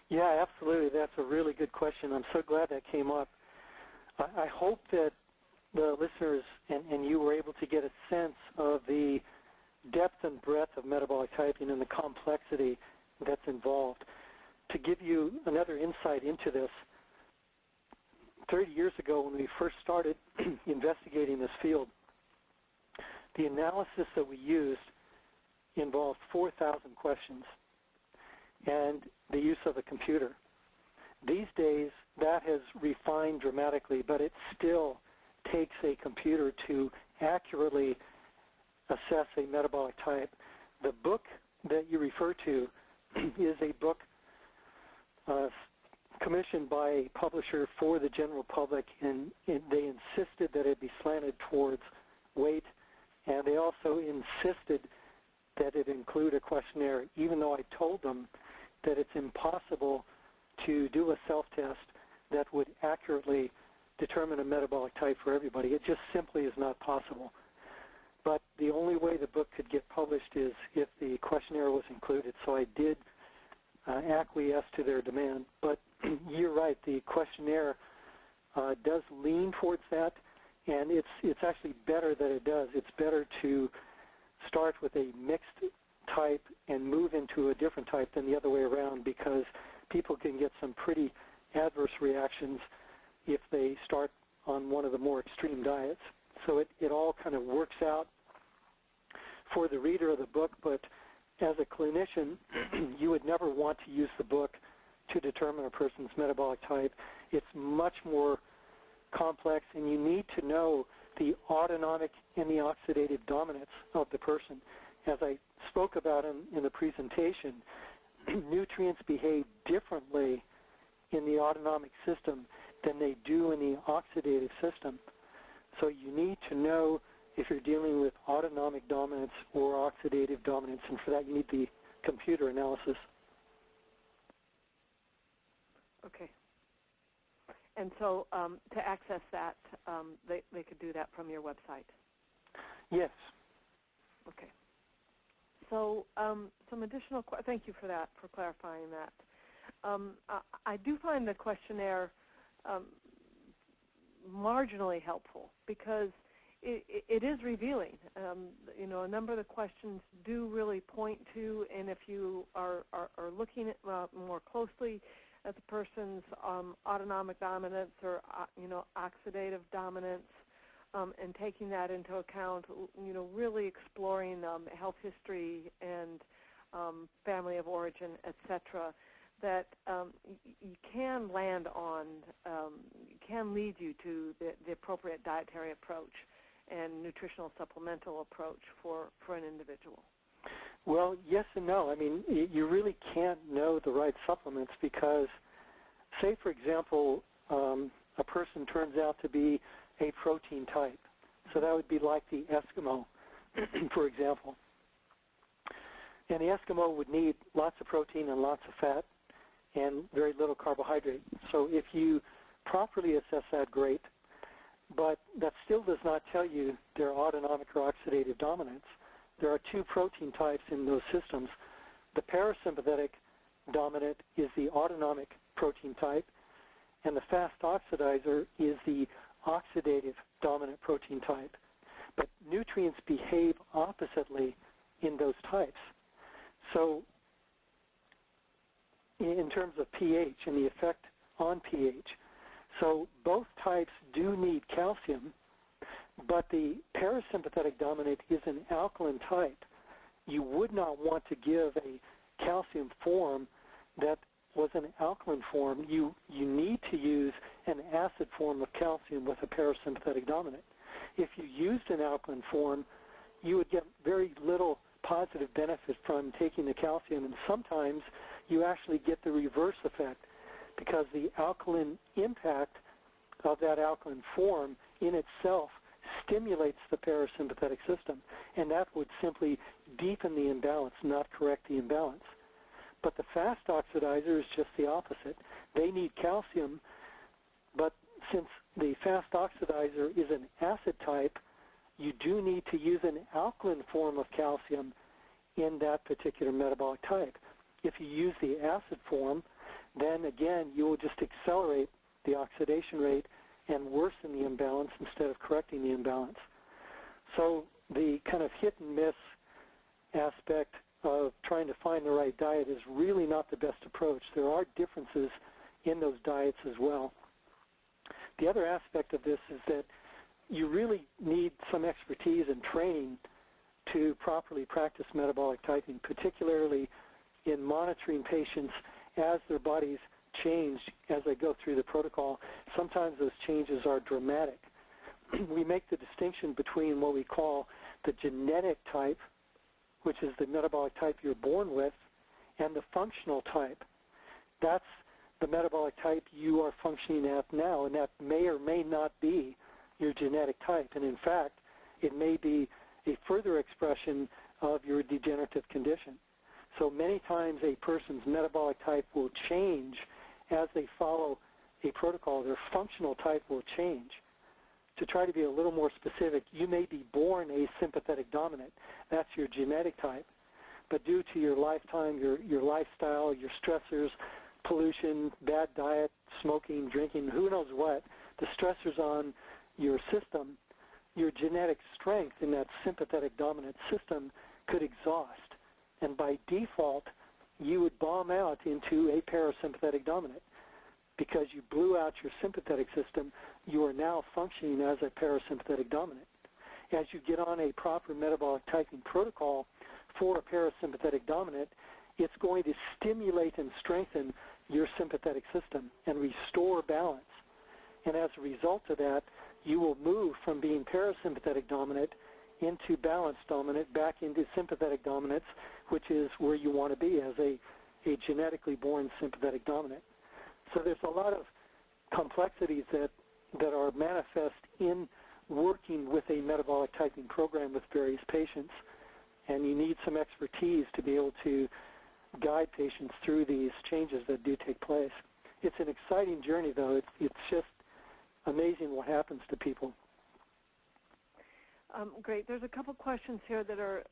Yeah, absolutely. That's a really good question. I'm so glad that came up. I hope that the listeners and you were able to get a sense of the depth and breadth of metabolic typing and the complexity that's involved. To give you another insight into this, 30 years ago when we first started investigating this field, the analysis that we used involved 4,000 questions and the use of a computer. These days, that has refined dramatically, but it still takes a computer to accurately assess a metabolic type. The book that you refer to is a book commissioned by a publisher for the general public, and they insisted that it be slanted towards weight, and they also insisted that it include a questionnaire, even though I told them that it's impossible to do a self-test that would accurately determine a metabolic type for everybody. It just simply is not possible. But the only way the book could get published is if the questionnaire was included, so I did acquiesce to their demand. But you're right, the questionnaire does lean towards that, and it's actually better that it does. It's better to start with a mixed type and move into a different type than the other way around, because people can get some pretty adverse reactions if they start on one of the more extreme diets. So it all kind of works out for the reader of the book, but as a clinician, you would never want to use the book to determine a person's metabolic type. It's much more complex, and you need to know the autonomic and the oxidative dominance of the person. As I spoke about in the presentation, nutrients behave differently in the autonomic system than they do in the oxidative system. So you need to know if you're dealing with autonomic dominance or oxidative dominance, and for that you need the computer analysis. Okay. And so to access that, they could do that from your website? Yes. Okay. So some additional, thank you for that, for clarifying that. I do find the questionnaire marginally helpful because it is revealing. You know, a number of the questions do really point to, and if you are looking at more closely at the person's autonomic dominance or you know, oxidative dominance, and taking that into account, you know, really exploring health history and family of origin, etc., that you can land on, can lead you to the appropriate dietary approach and nutritional supplemental approach for an individual. Well, yes and no. I mean, you really can't know the right supplements because, say, for example, a person turns out to be a protein type. So that would be like the Eskimo, for example. And the Eskimo would need lots of protein and lots of fat and very little carbohydrate. So if you properly assess that, great. But that still does not tell you their autonomic or oxidative dominance. There are two protein types in those systems. The parasympathetic dominant is the autonomic protein type, and the fast oxidizer is the oxidative dominant protein type. But nutrients behave oppositely in those types. So in terms of pH and the effect on pH, so both types do need calcium, but the parasympathetic dominant is an alkaline type. You would not want to give a calcium form that was an alkaline form. You need to use an acid form of calcium with a parasympathetic dominant. If you used an alkaline form, you would get very little positive benefit from taking the calcium, and sometimes you actually get the reverse effect because the alkaline impact of that alkaline form in itself stimulates the parasympathetic system, and that would simply deepen the imbalance, not correct the imbalance. But the fast oxidizer is just the opposite. They need calcium, but since the fast oxidizer is an acid type, you do need to use an alkaline form of calcium in that particular metabolic type. If you use the acid form, then again, you will just accelerate the oxidation rate and worsen the imbalance instead of correcting the imbalance. So the kind of hit and miss aspect of trying to find the right diet is really not the best approach. There are differences in those diets as well. The other aspect of this is that you really need some expertise and training to properly practice metabolic typing, particularly in monitoring patients as their bodies change as they go through the protocol. Sometimes those changes are dramatic. We make the distinction between what we call the genetic type, which is the metabolic type you're born with, and the functional type. That's the metabolic type you are functioning at now, and that may or may not be your genetic type. And in fact, it may be a further expression of your degenerative condition. So many times a person's metabolic type will change as they follow a protocol. Their functional type will change. To try to be a little more specific, you may be born a sympathetic dominant. That's your genetic type. But due to your lifetime, your lifestyle, your stressors, pollution, bad diet, smoking, drinking, who knows what, the stressors on your system, your genetic strength in that sympathetic dominant system could exhaust. And by default, you would bomb out into a parasympathetic dominant. Because you blew out your sympathetic system, you are now functioning as a parasympathetic dominant. As you get on a proper metabolic typing protocol for a parasympathetic dominant, it's going to stimulate and strengthen your sympathetic system and restore balance. And as a result of that, you will move from being parasympathetic dominant into balanced dominant, back into sympathetic dominance, which is where you want to be as a genetically born sympathetic dominant. So there's a lot of complexities that are manifest in working with a metabolic typing program with various patients, and you need some expertise to be able to guide patients through these changes that do take place. It's an exciting journey, though. It's just amazing what happens to people. Great. There's a couple questions here that are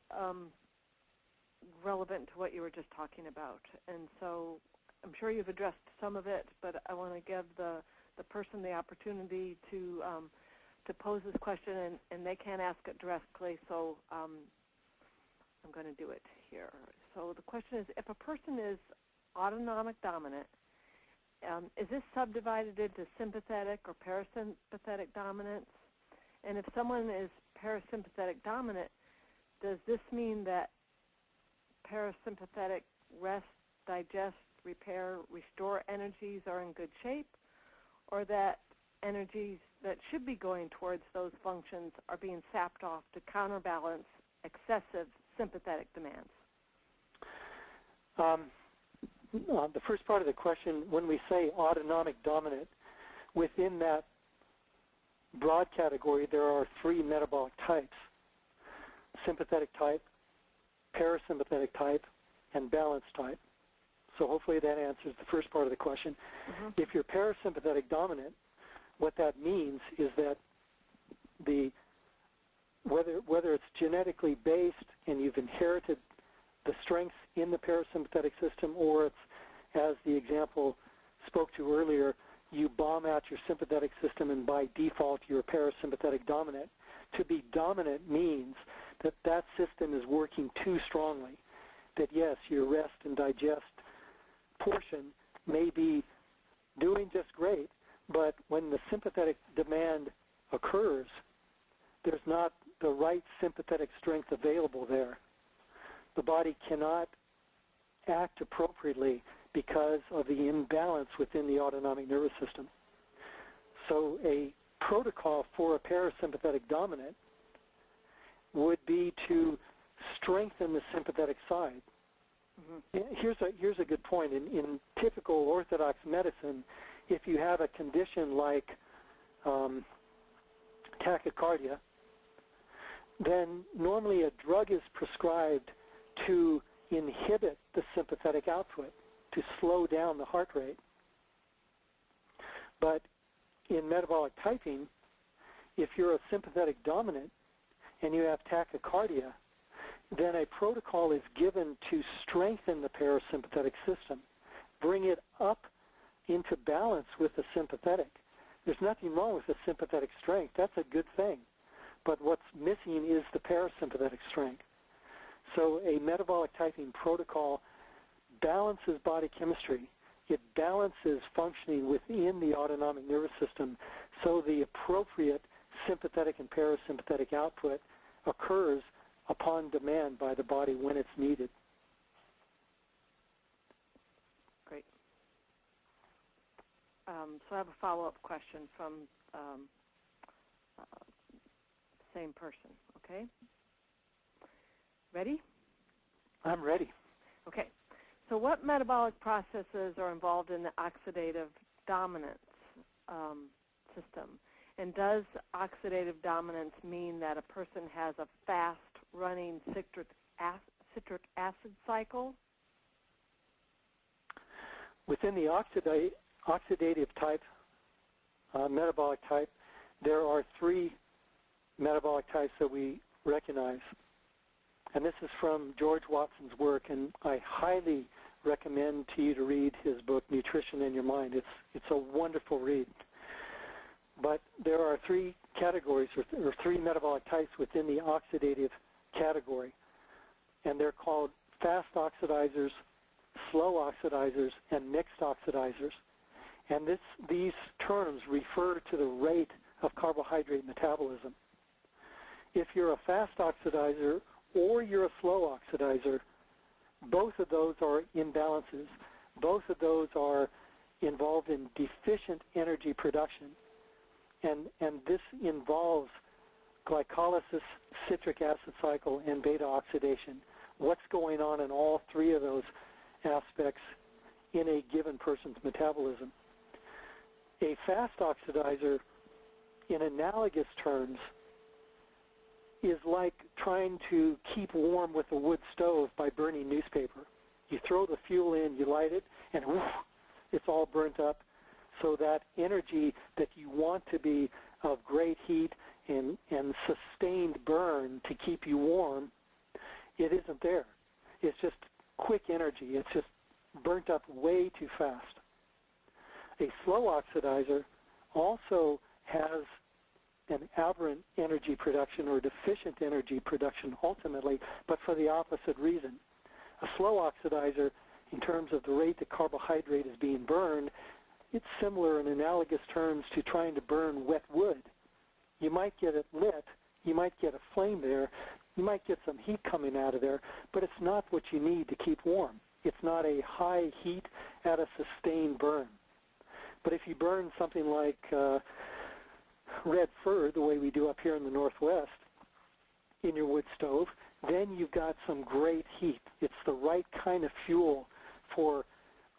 relevant to what you were just talking about. And so I'm sure you've addressed some of it, but I want to give the person the opportunity to pose this question, and they can't ask it directly, so I'm going to do it here. So the question is, if a person is autonomic dominant, is this subdivided into sympathetic or parasympathetic dominance? And if someone is parasympathetic dominant, does this mean that parasympathetic rest, digest, repair, restore energies are in good shape, or that energies that should be going towards those functions are being sapped off to counterbalance excessive sympathetic demands? The first part of the question, when we say autonomic dominant, within that broad category there are three metabolic types: sympathetic type, parasympathetic type, and balanced type. So hopefully that answers the first part of the question. Mm-hmm. If you're parasympathetic dominant, what that means is that whether it's genetically based and you've inherited the strengths in the parasympathetic system, or it's, as the example spoke to earlier, you bomb out your sympathetic system, and by default you're parasympathetic dominant. To be dominant means that that system is working too strongly, that yes, your rest and digest portion may be doing just great, but when the sympathetic demand occurs, there's not the right sympathetic strength available there. The body cannot act appropriately because of the imbalance within the autonomic nervous system. So a protocol for a parasympathetic dominant would be to strengthen the sympathetic side. Here's a good point. In typical orthodox medicine, if you have a condition like tachycardia, then normally a drug is prescribed to inhibit the sympathetic output, to slow down the heart rate. But in metabolic typing, if you're a sympathetic dominant and you have tachycardia, then a protocol is given to strengthen the parasympathetic system, bring it up into balance with the sympathetic. There's nothing wrong with the sympathetic strength. That's a good thing. But what's missing is the parasympathetic strength. So a metabolic typing protocol balances body chemistry. It balances functioning within the autonomic nervous system so the appropriate sympathetic and parasympathetic output occurs upon demand by the body when it's needed. Great. So I have a follow-up question from same person, okay? Ready? I'm ready. Okay. So what metabolic processes are involved in the oxidative dominance system? And does oxidative dominance mean that a person has a fast-running citric acid cycle? Within the oxidative type, metabolic type, there are three metabolic types that we recognize. And this is from George Watson's work, and I highly recommend to you to read his book, Nutrition in Your Mind. It's a wonderful read. But there are three categories, or three metabolic types within the oxidative category, and they're called fast oxidizers, slow oxidizers, and mixed oxidizers. And these terms refer to the rate of carbohydrate metabolism. If you're a fast oxidizer or you're a slow oxidizer, both of those are imbalances. Both of those are involved in deficient energy production. And this involves glycolysis, citric acid cycle, and beta oxidation. What's going on in all three of those aspects in a given person's metabolism? A fast oxidizer, in analogous terms, is like trying to keep warm with a wood stove by burning newspaper. You throw the fuel in, you light it, and whoosh, it's all burnt up. So that energy that you want to be of great heat and sustained burn to keep you warm, it isn't there. It's just quick energy. It's just burnt up way too fast. A slow oxidizer also has an aberrant energy production or deficient energy production ultimately, but for the opposite reason. A slow oxidizer, in terms of the rate that carbohydrate is being burned, it's similar in analogous terms to trying to burn wet wood. You might get it lit, you might get a flame there, you might get some heat coming out of there, but it's not what you need to keep warm. It's not a high heat at a sustained burn. But if you burn something like red fir, the way we do up here in the Northwest, in your wood stove, then you've got some great heat. It's the right kind of fuel for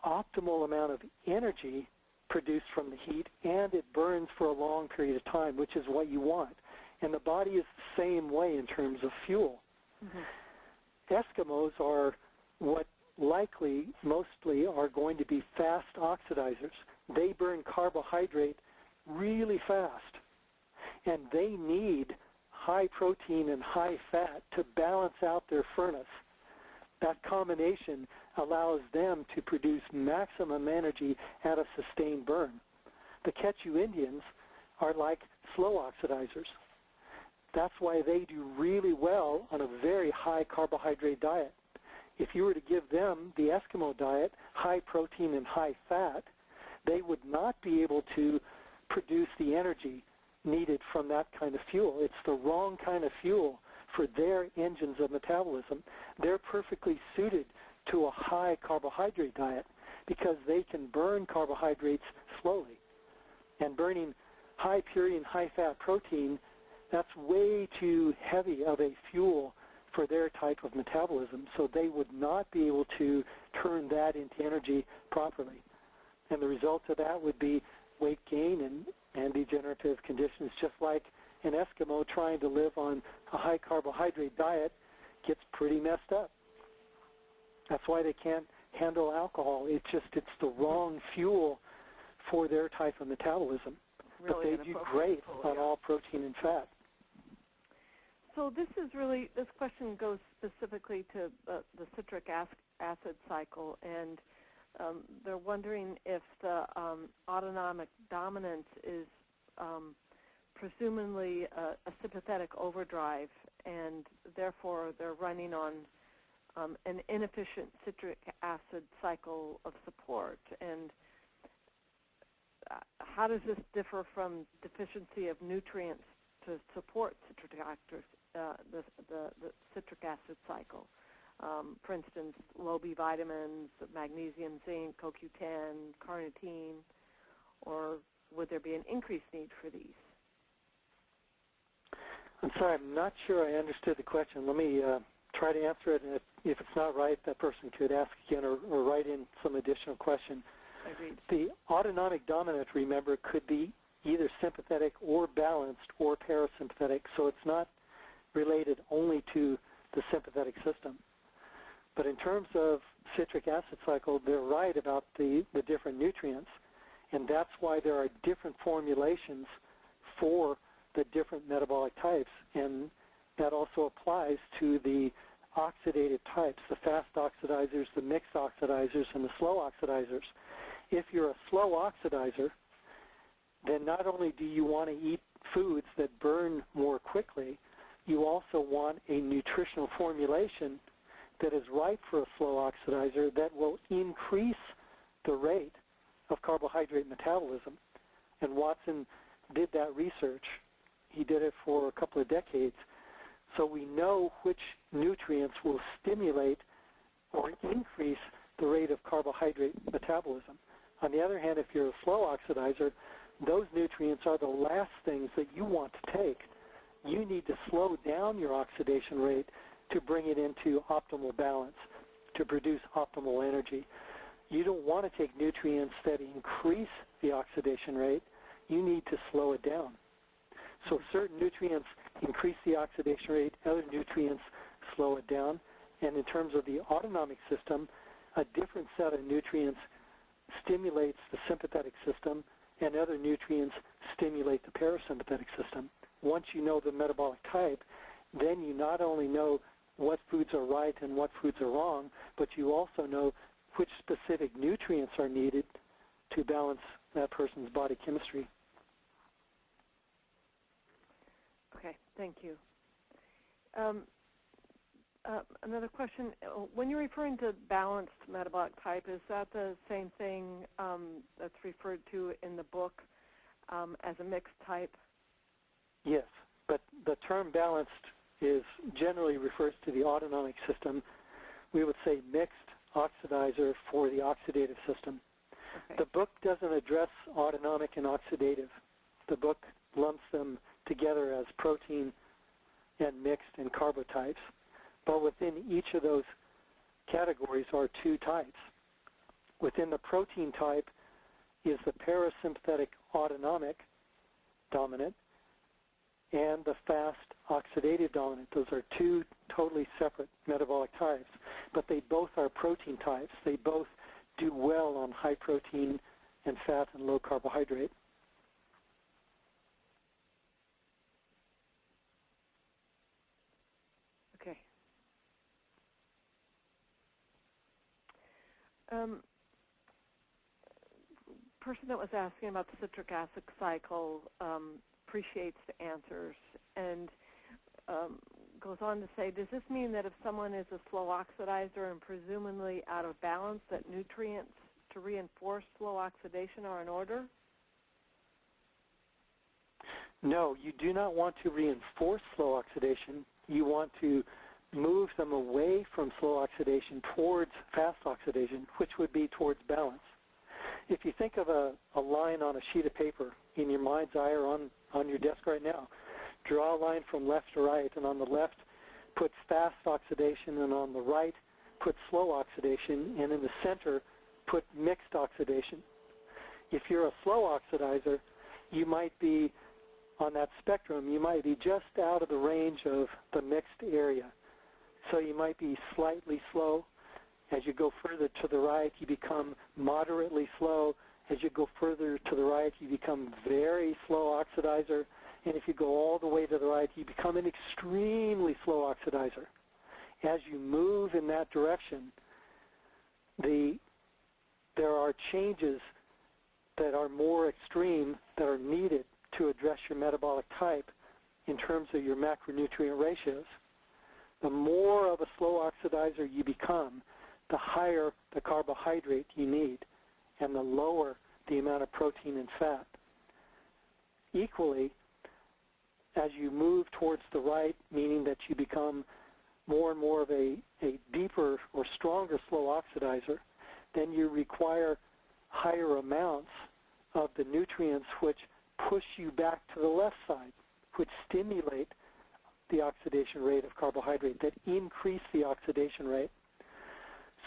optimal amount of energy produced from the heat, and it burns for a long period of time, which is what you want. And the body is the same way in terms of fuel. Mm-hmm. Eskimos are what likely, mostly, are going to be fast oxidizers. They burn carbohydrate really fast, and they need high protein and high fat to balance out their furnace. That combination allows them to produce maximum energy at a sustained burn. The Quechua Indians are like slow oxidizers. That's why they do really well on a very high carbohydrate diet. If you were to give them the Eskimo diet, high protein and high fat, they would not be able to produce the energy needed from that kind of fuel. It's the wrong kind of fuel for their engines of metabolism. They're perfectly suited to a high carbohydrate diet because they can burn carbohydrates slowly. And burning high purine, high fat protein, that's way too heavy of a fuel for their type of metabolism, so they would not be able to turn that into energy properly. And the result of that would be weight gain and degenerative conditions, just like an Eskimo trying to live on a high carbohydrate diet gets pretty messed up. That's why they can't handle alcohol. It's the wrong fuel for their type of metabolism. Really but they do great on all protein and fat. So this question goes specifically to the citric acid cycle, and they're wondering if the autonomic dominance is presumably a sympathetic overdrive, and therefore they're running on an inefficient citric acid cycle of support. And how does this differ from deficiency of nutrients to support citric acid, the citric acid cycle? For instance, low B vitamins, magnesium, zinc, CoQ10, carnitine, or would there be an increased need for these? I'm sorry, I'm not sure I understood the question. Let me try to answer it, and if it's not right, that person could ask again or write in some additional question. Agreed. The autonomic dominant, remember, could be either sympathetic or balanced or parasympathetic, so it's not related only to the sympathetic system. But in terms of citric acid cycle, they're right about the different nutrients, and that's why there are different formulations for the different metabolic types, and that also applies to the oxidative types, the fast oxidizers, the mixed oxidizers, and the slow oxidizers. If you're a slow oxidizer, then not only do you want to eat foods that burn more quickly, you also want a nutritional formulation that is right for a slow oxidizer that will increase the rate of carbohydrate metabolism. And Watson did that research. He did it for a couple of decades. So we know which nutrients will stimulate or increase the rate of carbohydrate metabolism. On the other hand, if you're a slow oxidizer, those nutrients are the last things that you want to take. You need to slow down your oxidation rate to bring it into optimal balance, to produce optimal energy. You don't want to take nutrients that increase the oxidation rate. You need to slow it down. So certain nutrients increase the oxidation rate, other nutrients slow it down. And in terms of the autonomic system, a different set of nutrients stimulates the sympathetic system, and other nutrients stimulate the parasympathetic system. Once you know the metabolic type, then you not only know what foods are right and what foods are wrong, but you also know which specific nutrients are needed to balance that person's body chemistry. Okay, thank you. Another question, when you're referring to balanced metabolic type, is that the same thing that's referred to in the book as a mixed type? Yes, but the term balanced generally refers to the autonomic system. We would say mixed oxidizer for the oxidative system. Okay. The book doesn't address autonomic and oxidative. The book lumps them together as protein and mixed and carbotypes. But within each of those categories are two types. Within the protein type is the parasympathetic autonomic dominant and the fast oxidative dominant. Those are two totally separate metabolic types, but they both are protein types. They both do well on high protein and fat and low carbohydrate. Okay. person that was asking about the citric acid cycle appreciates the answers and goes on to say, does this mean that if someone is a slow oxidizer and presumably out of balance, that nutrients to reinforce slow oxidation are in order? No, you do not want to reinforce slow oxidation. You want to move them away from slow oxidation towards fast oxidation, which would be towards balance. If you think of a line on a sheet of paper in your mind's eye or on your desk right now, draw a line from left to right, and on the left put fast oxidation, and on the right put slow oxidation, and in the center put mixed oxidation. If you're a slow oxidizer, you might be on that spectrum, you might be just out of the range of the mixed area. So you might be slightly slow. As you go further to the right, you become moderately slow. As you go further to the right, you become very slow oxidizer. And if you go all the way to the right, you become an extremely slow oxidizer. As you move in that direction, there are changes that are more extreme that are needed to address your metabolic type in terms of your macronutrient ratios. The more of a slow oxidizer you become, the higher the carbohydrate you need, and the lower the amount of protein and fat. Equally, as you move towards the right, meaning that you become more and more of a deeper or stronger slow oxidizer, then you require higher amounts of the nutrients which push you back to the left side, which stimulate the oxidation rate of carbohydrate, that increase the oxidation rate.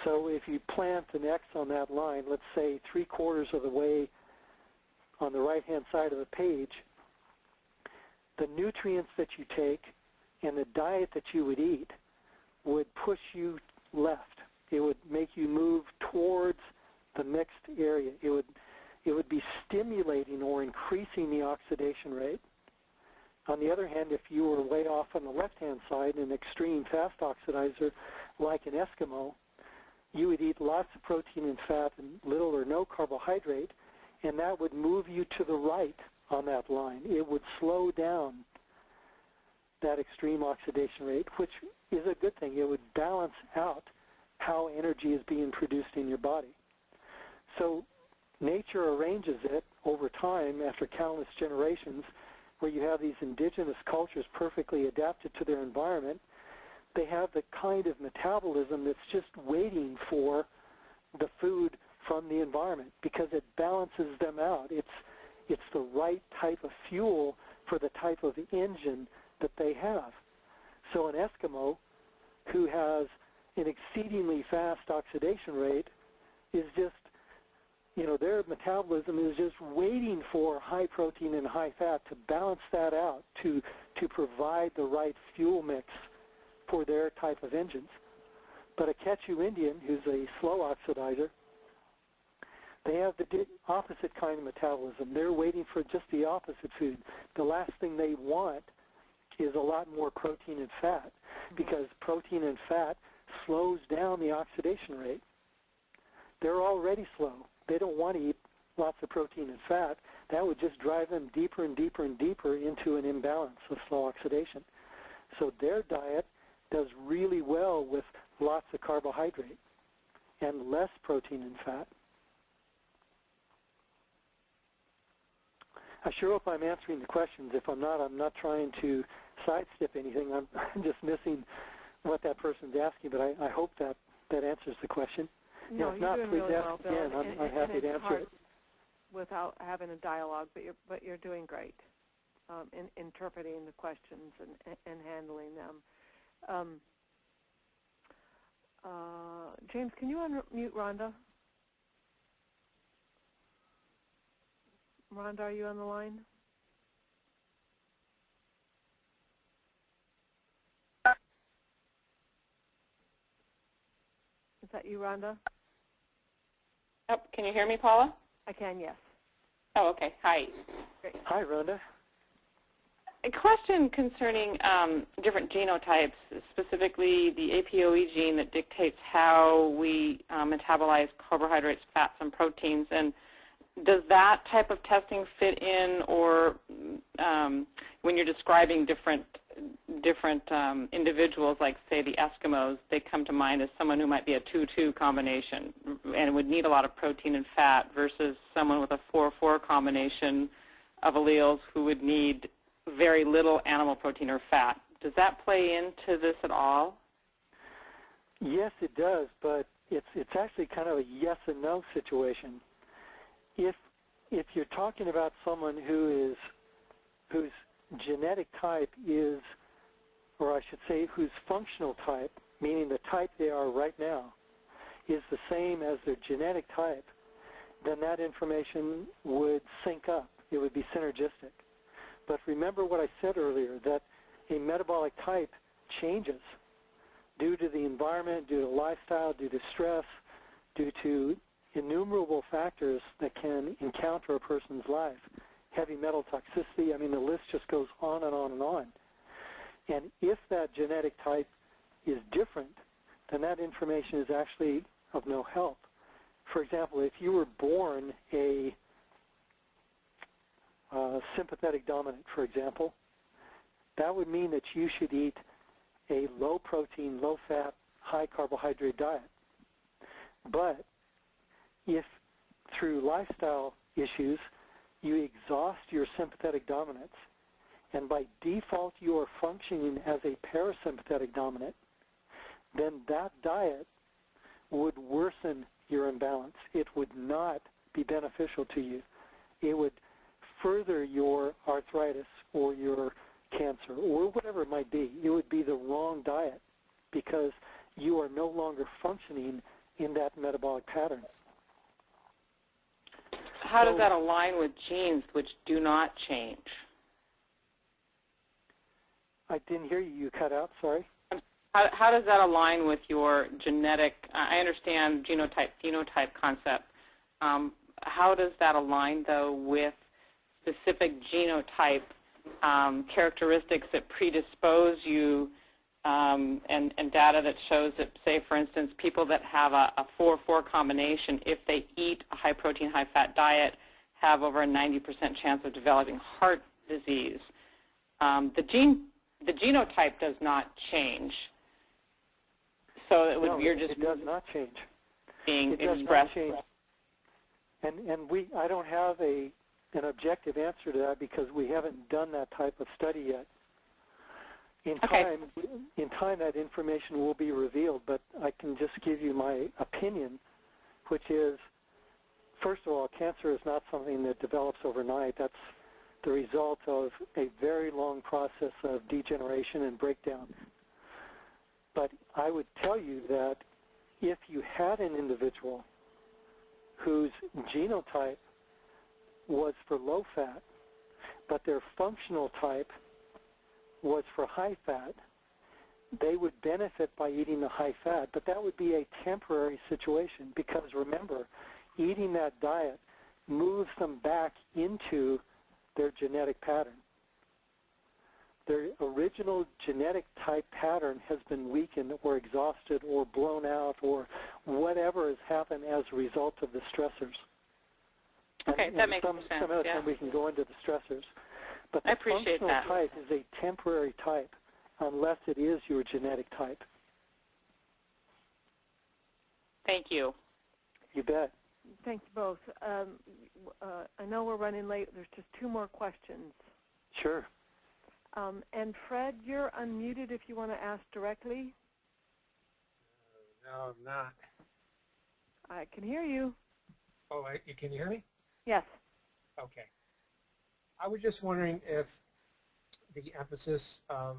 So if you plant an X on that line, let's say 3/4 of the way on the right-hand side of the page, the nutrients that you take and the diet that you would eat would push you left. It would make you move towards the mixed area. It would be stimulating or increasing the oxidation rate. On the other hand, if you were way off on the left-hand side, an extreme fast oxidizer like an Eskimo, you would eat lots of protein and fat and little or no carbohydrate, and that would move you to the right on that line. It would slow down that extreme oxidation rate, which is a good thing. It would balance out how energy is being produced in your body. So nature arranges it over time after countless generations where you have these indigenous cultures perfectly adapted to their environment. They have the kind of metabolism that's just waiting for the food from the environment because it balances them out. It's the right type of fuel for the type of engine that they have. So an Eskimo who has an exceedingly fast oxidation rate is just, their metabolism is just waiting for high protein and high fat to balance that out, to provide the right fuel mix for their type of engines. But a Quechua Indian, who's a slow oxidizer, they have the opposite kind of metabolism. They're waiting for just the opposite food. The last thing they want is a lot more protein and fat because protein and fat slows down the oxidation rate. They're already slow. They don't want to eat lots of protein and fat. That would just drive them deeper and deeper and deeper into an imbalance of slow oxidation. So their diet does really well with lots of carbohydrate and less protein and fat. I sure hope I'm answering the questions. If I'm not trying to sidestep anything. I'm just missing what that person's asking, but I hope that answers the question. No, if not, you're doing please really ask well, Bill. again. I'm happy to answer it. Without having a dialogue, but you're doing great in interpreting the questions and handling them. James, can you unmute Rhonda? Rhonda, are you on the line? Is that you, Rhonda? Oh, can you hear me, Paula? I can, yes. Oh, okay. Hi. Great. Hi, Rhonda. A question concerning different genotypes, specifically the APOE gene that dictates how we metabolize carbohydrates, fats, and proteins. And does that type of testing fit in, or when you're describing different individuals, like say the Eskimos, they come to mind as someone who might be a 2-2 combination and would need a lot of protein and fat versus someone with a 4-4 combination of alleles who would need very little animal protein or fat. Does that play into this at all? Yes, it does, but it's actually kind of a yes and no situation. If you're talking about someone whose genetic type is, or I should say whose functional type, meaning the type they are right now, is the same as their genetic type, then that information would sync up. It would be synergistic. But remember what I said earlier, that a metabolic type changes due to the environment, due to lifestyle, due to stress, due to innumerable factors that can encounter a person's life. Heavy metal toxicity, I mean, the list just goes on and on and on. And if that genetic type is different, then that information is actually of no help. For example, if you were born a sympathetic dominant, for example, that would mean that you should eat a low-protein, low-fat, high-carbohydrate diet. But if through lifestyle issues you exhaust your sympathetic dominance, and by default you are functioning as a parasympathetic dominant, then that diet would worsen your imbalance. It would not be beneficial to you. It would further your arthritis or your cancer or whatever it might be. It would be the wrong diet because you are no longer functioning in that metabolic pattern. How does that align with genes which do not change? I didn't hear you. You cut out, sorry. How does that align with your genetic, I understand genotype-phenotype concept. How does that align, though, with specific genotype characteristics that predispose you and data that shows that, say, for instance, people that have a 4-4 combination, if they eat a high-protein, high-fat diet, have over a 90% chance of developing heart disease. The genotype does not change. So it would, you're just it does not change. Being it does expressed. not change. And I don't have an objective answer to that because we haven't done that type of study yet. In time, that information will be revealed, but I can just give you my opinion, which is, first of all, cancer is not something that develops overnight. That's the result of a very long process of degeneration and breakdown. But I would tell you that if you had an individual whose genotype was for low fat, but their functional type was for high fat, they would benefit by eating the high fat, but that would be a temporary situation because remember, eating that diet moves them back into their genetic pattern. Their original genetic type pattern has been weakened or exhausted or blown out or whatever has happened as a result of the stressors. Okay, that makes sense. Some other time we can go into the stressors. But I the appreciate functional that. type is a temporary type unless it is your genetic type. Thank you. You bet. Thank you both. I know we're running late. There's just 2 more questions. Sure. And Fred, you're unmuted if you want to ask directly. No, I'm not. I can hear you. Oh, can you hear me? Yes. Okay. I was just wondering if the emphasis of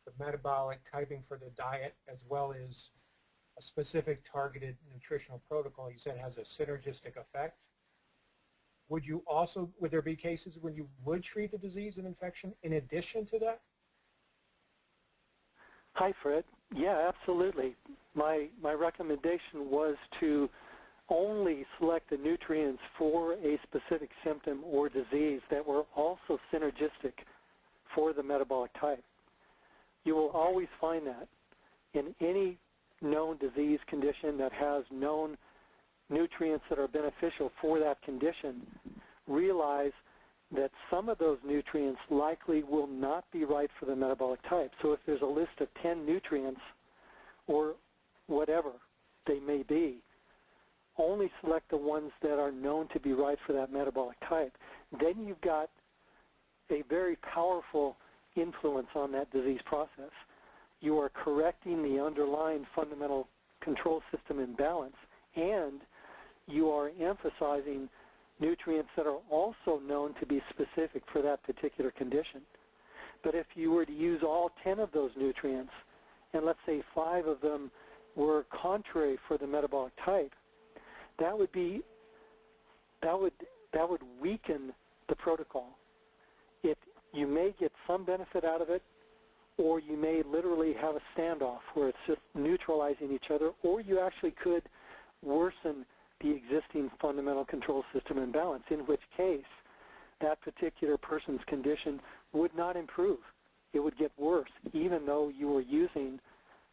the metabolic typing for the diet as well as a specific targeted nutritional protocol you said has a synergistic effect. Would there be cases when you would treat the disease and infection in addition to that? Hi, Fred. Yeah, absolutely. My recommendation was to only select the nutrients for a specific symptom or disease that were also synergistic for the metabolic type. You will always find that in any known disease condition that has known nutrients that are beneficial for that condition, realize that some of those nutrients likely will not be right for the metabolic type. So if there's a list of 10 nutrients or whatever they may be, only select the ones that are known to be right for that metabolic type. Then you've got a very powerful influence on that disease process. You are correcting the underlying fundamental control system imbalance, and you are emphasizing nutrients that are also known to be specific for that particular condition. But if you were to use all 10 of those nutrients, and let's say 5 of them were contrary for the metabolic type, that would weaken the protocol. You may get some benefit out of it, or you may literally have a standoff where it's just neutralizing each other, or you actually could worsen the existing fundamental control system imbalance, in which case that particular person's condition would not improve. It would get worse, even though you were using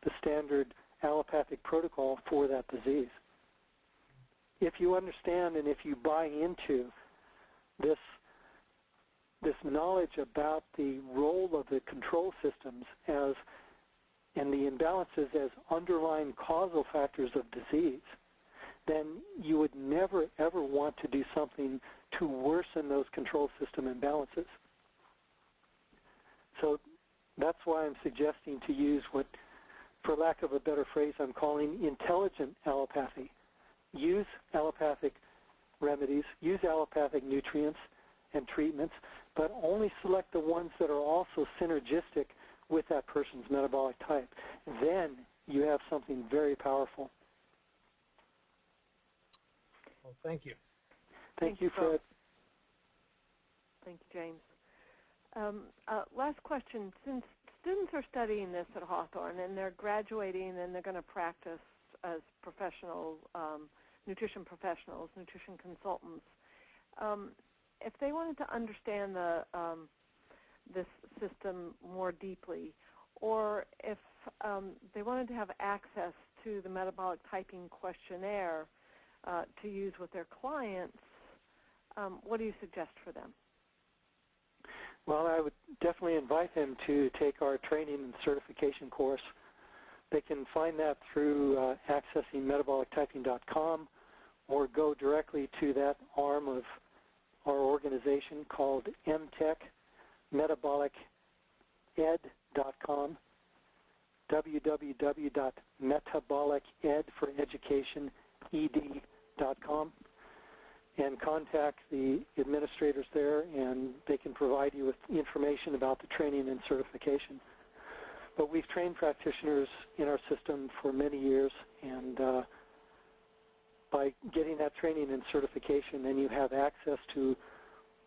the standard allopathic protocol for that disease. If you understand and if you buy into this knowledge about the role of the control systems and the imbalances as underlying causal factors of disease, then you would never, ever want to do something to worsen those control system imbalances. So that's why I'm suggesting to use what, for lack of a better phrase, I'm calling intelligent allopathy. Use allopathic remedies, use allopathic nutrients and treatments, but only select the ones that are also synergistic with that person's metabolic type. Then you have something very powerful. Well, thank you. Thank you, Fred. Thank you, James. Last question. Since students are studying this at Hawthorn and they're graduating and they're going to practice as professional nutrition professionals, nutrition consultants, if they wanted to understand this system more deeply, or if they wanted to have access to the metabolic typing questionnaire to use with their clients, what do you suggest for them? Well, I would definitely invite them to take our training and certification course. They can find that through accessing metabolictyping.com, or go directly to that arm of our organization called MTech, metaboliced.com, www.metaboliced.com, and contact the administrators there, and they can provide you with information about the training and certification. But we've trained practitioners in our system for many years, and by getting that training and certification, then you have access to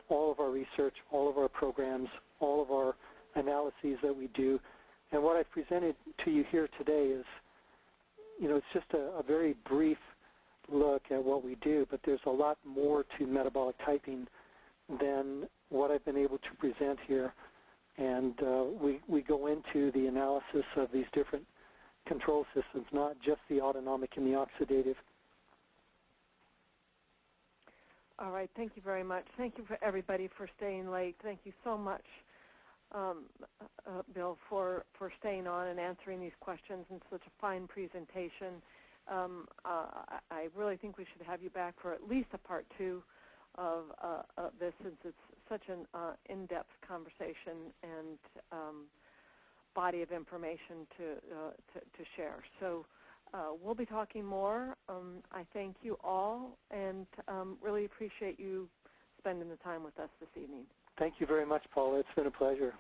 all of our research, all of our programs, all of our analyses that we do. And what I've presented to you here today is, it's just a very brief look at what we do, but there's a lot more to metabolic typing than what I've been able to present here. And we go into the analysis of these different control systems, not just the autonomic and the oxidative. All right, thank you very much. Thank you for everybody for staying late. Thank you so much, Bill, for staying on and answering these questions in such a fine presentation. I really think we should have you back for at least a part 2 of this, since it's such an in-depth conversation and body of information to share. So we'll be talking more. I thank you all, and really appreciate you spending the time with us this evening. Thank you very much, Paula. It's been a pleasure.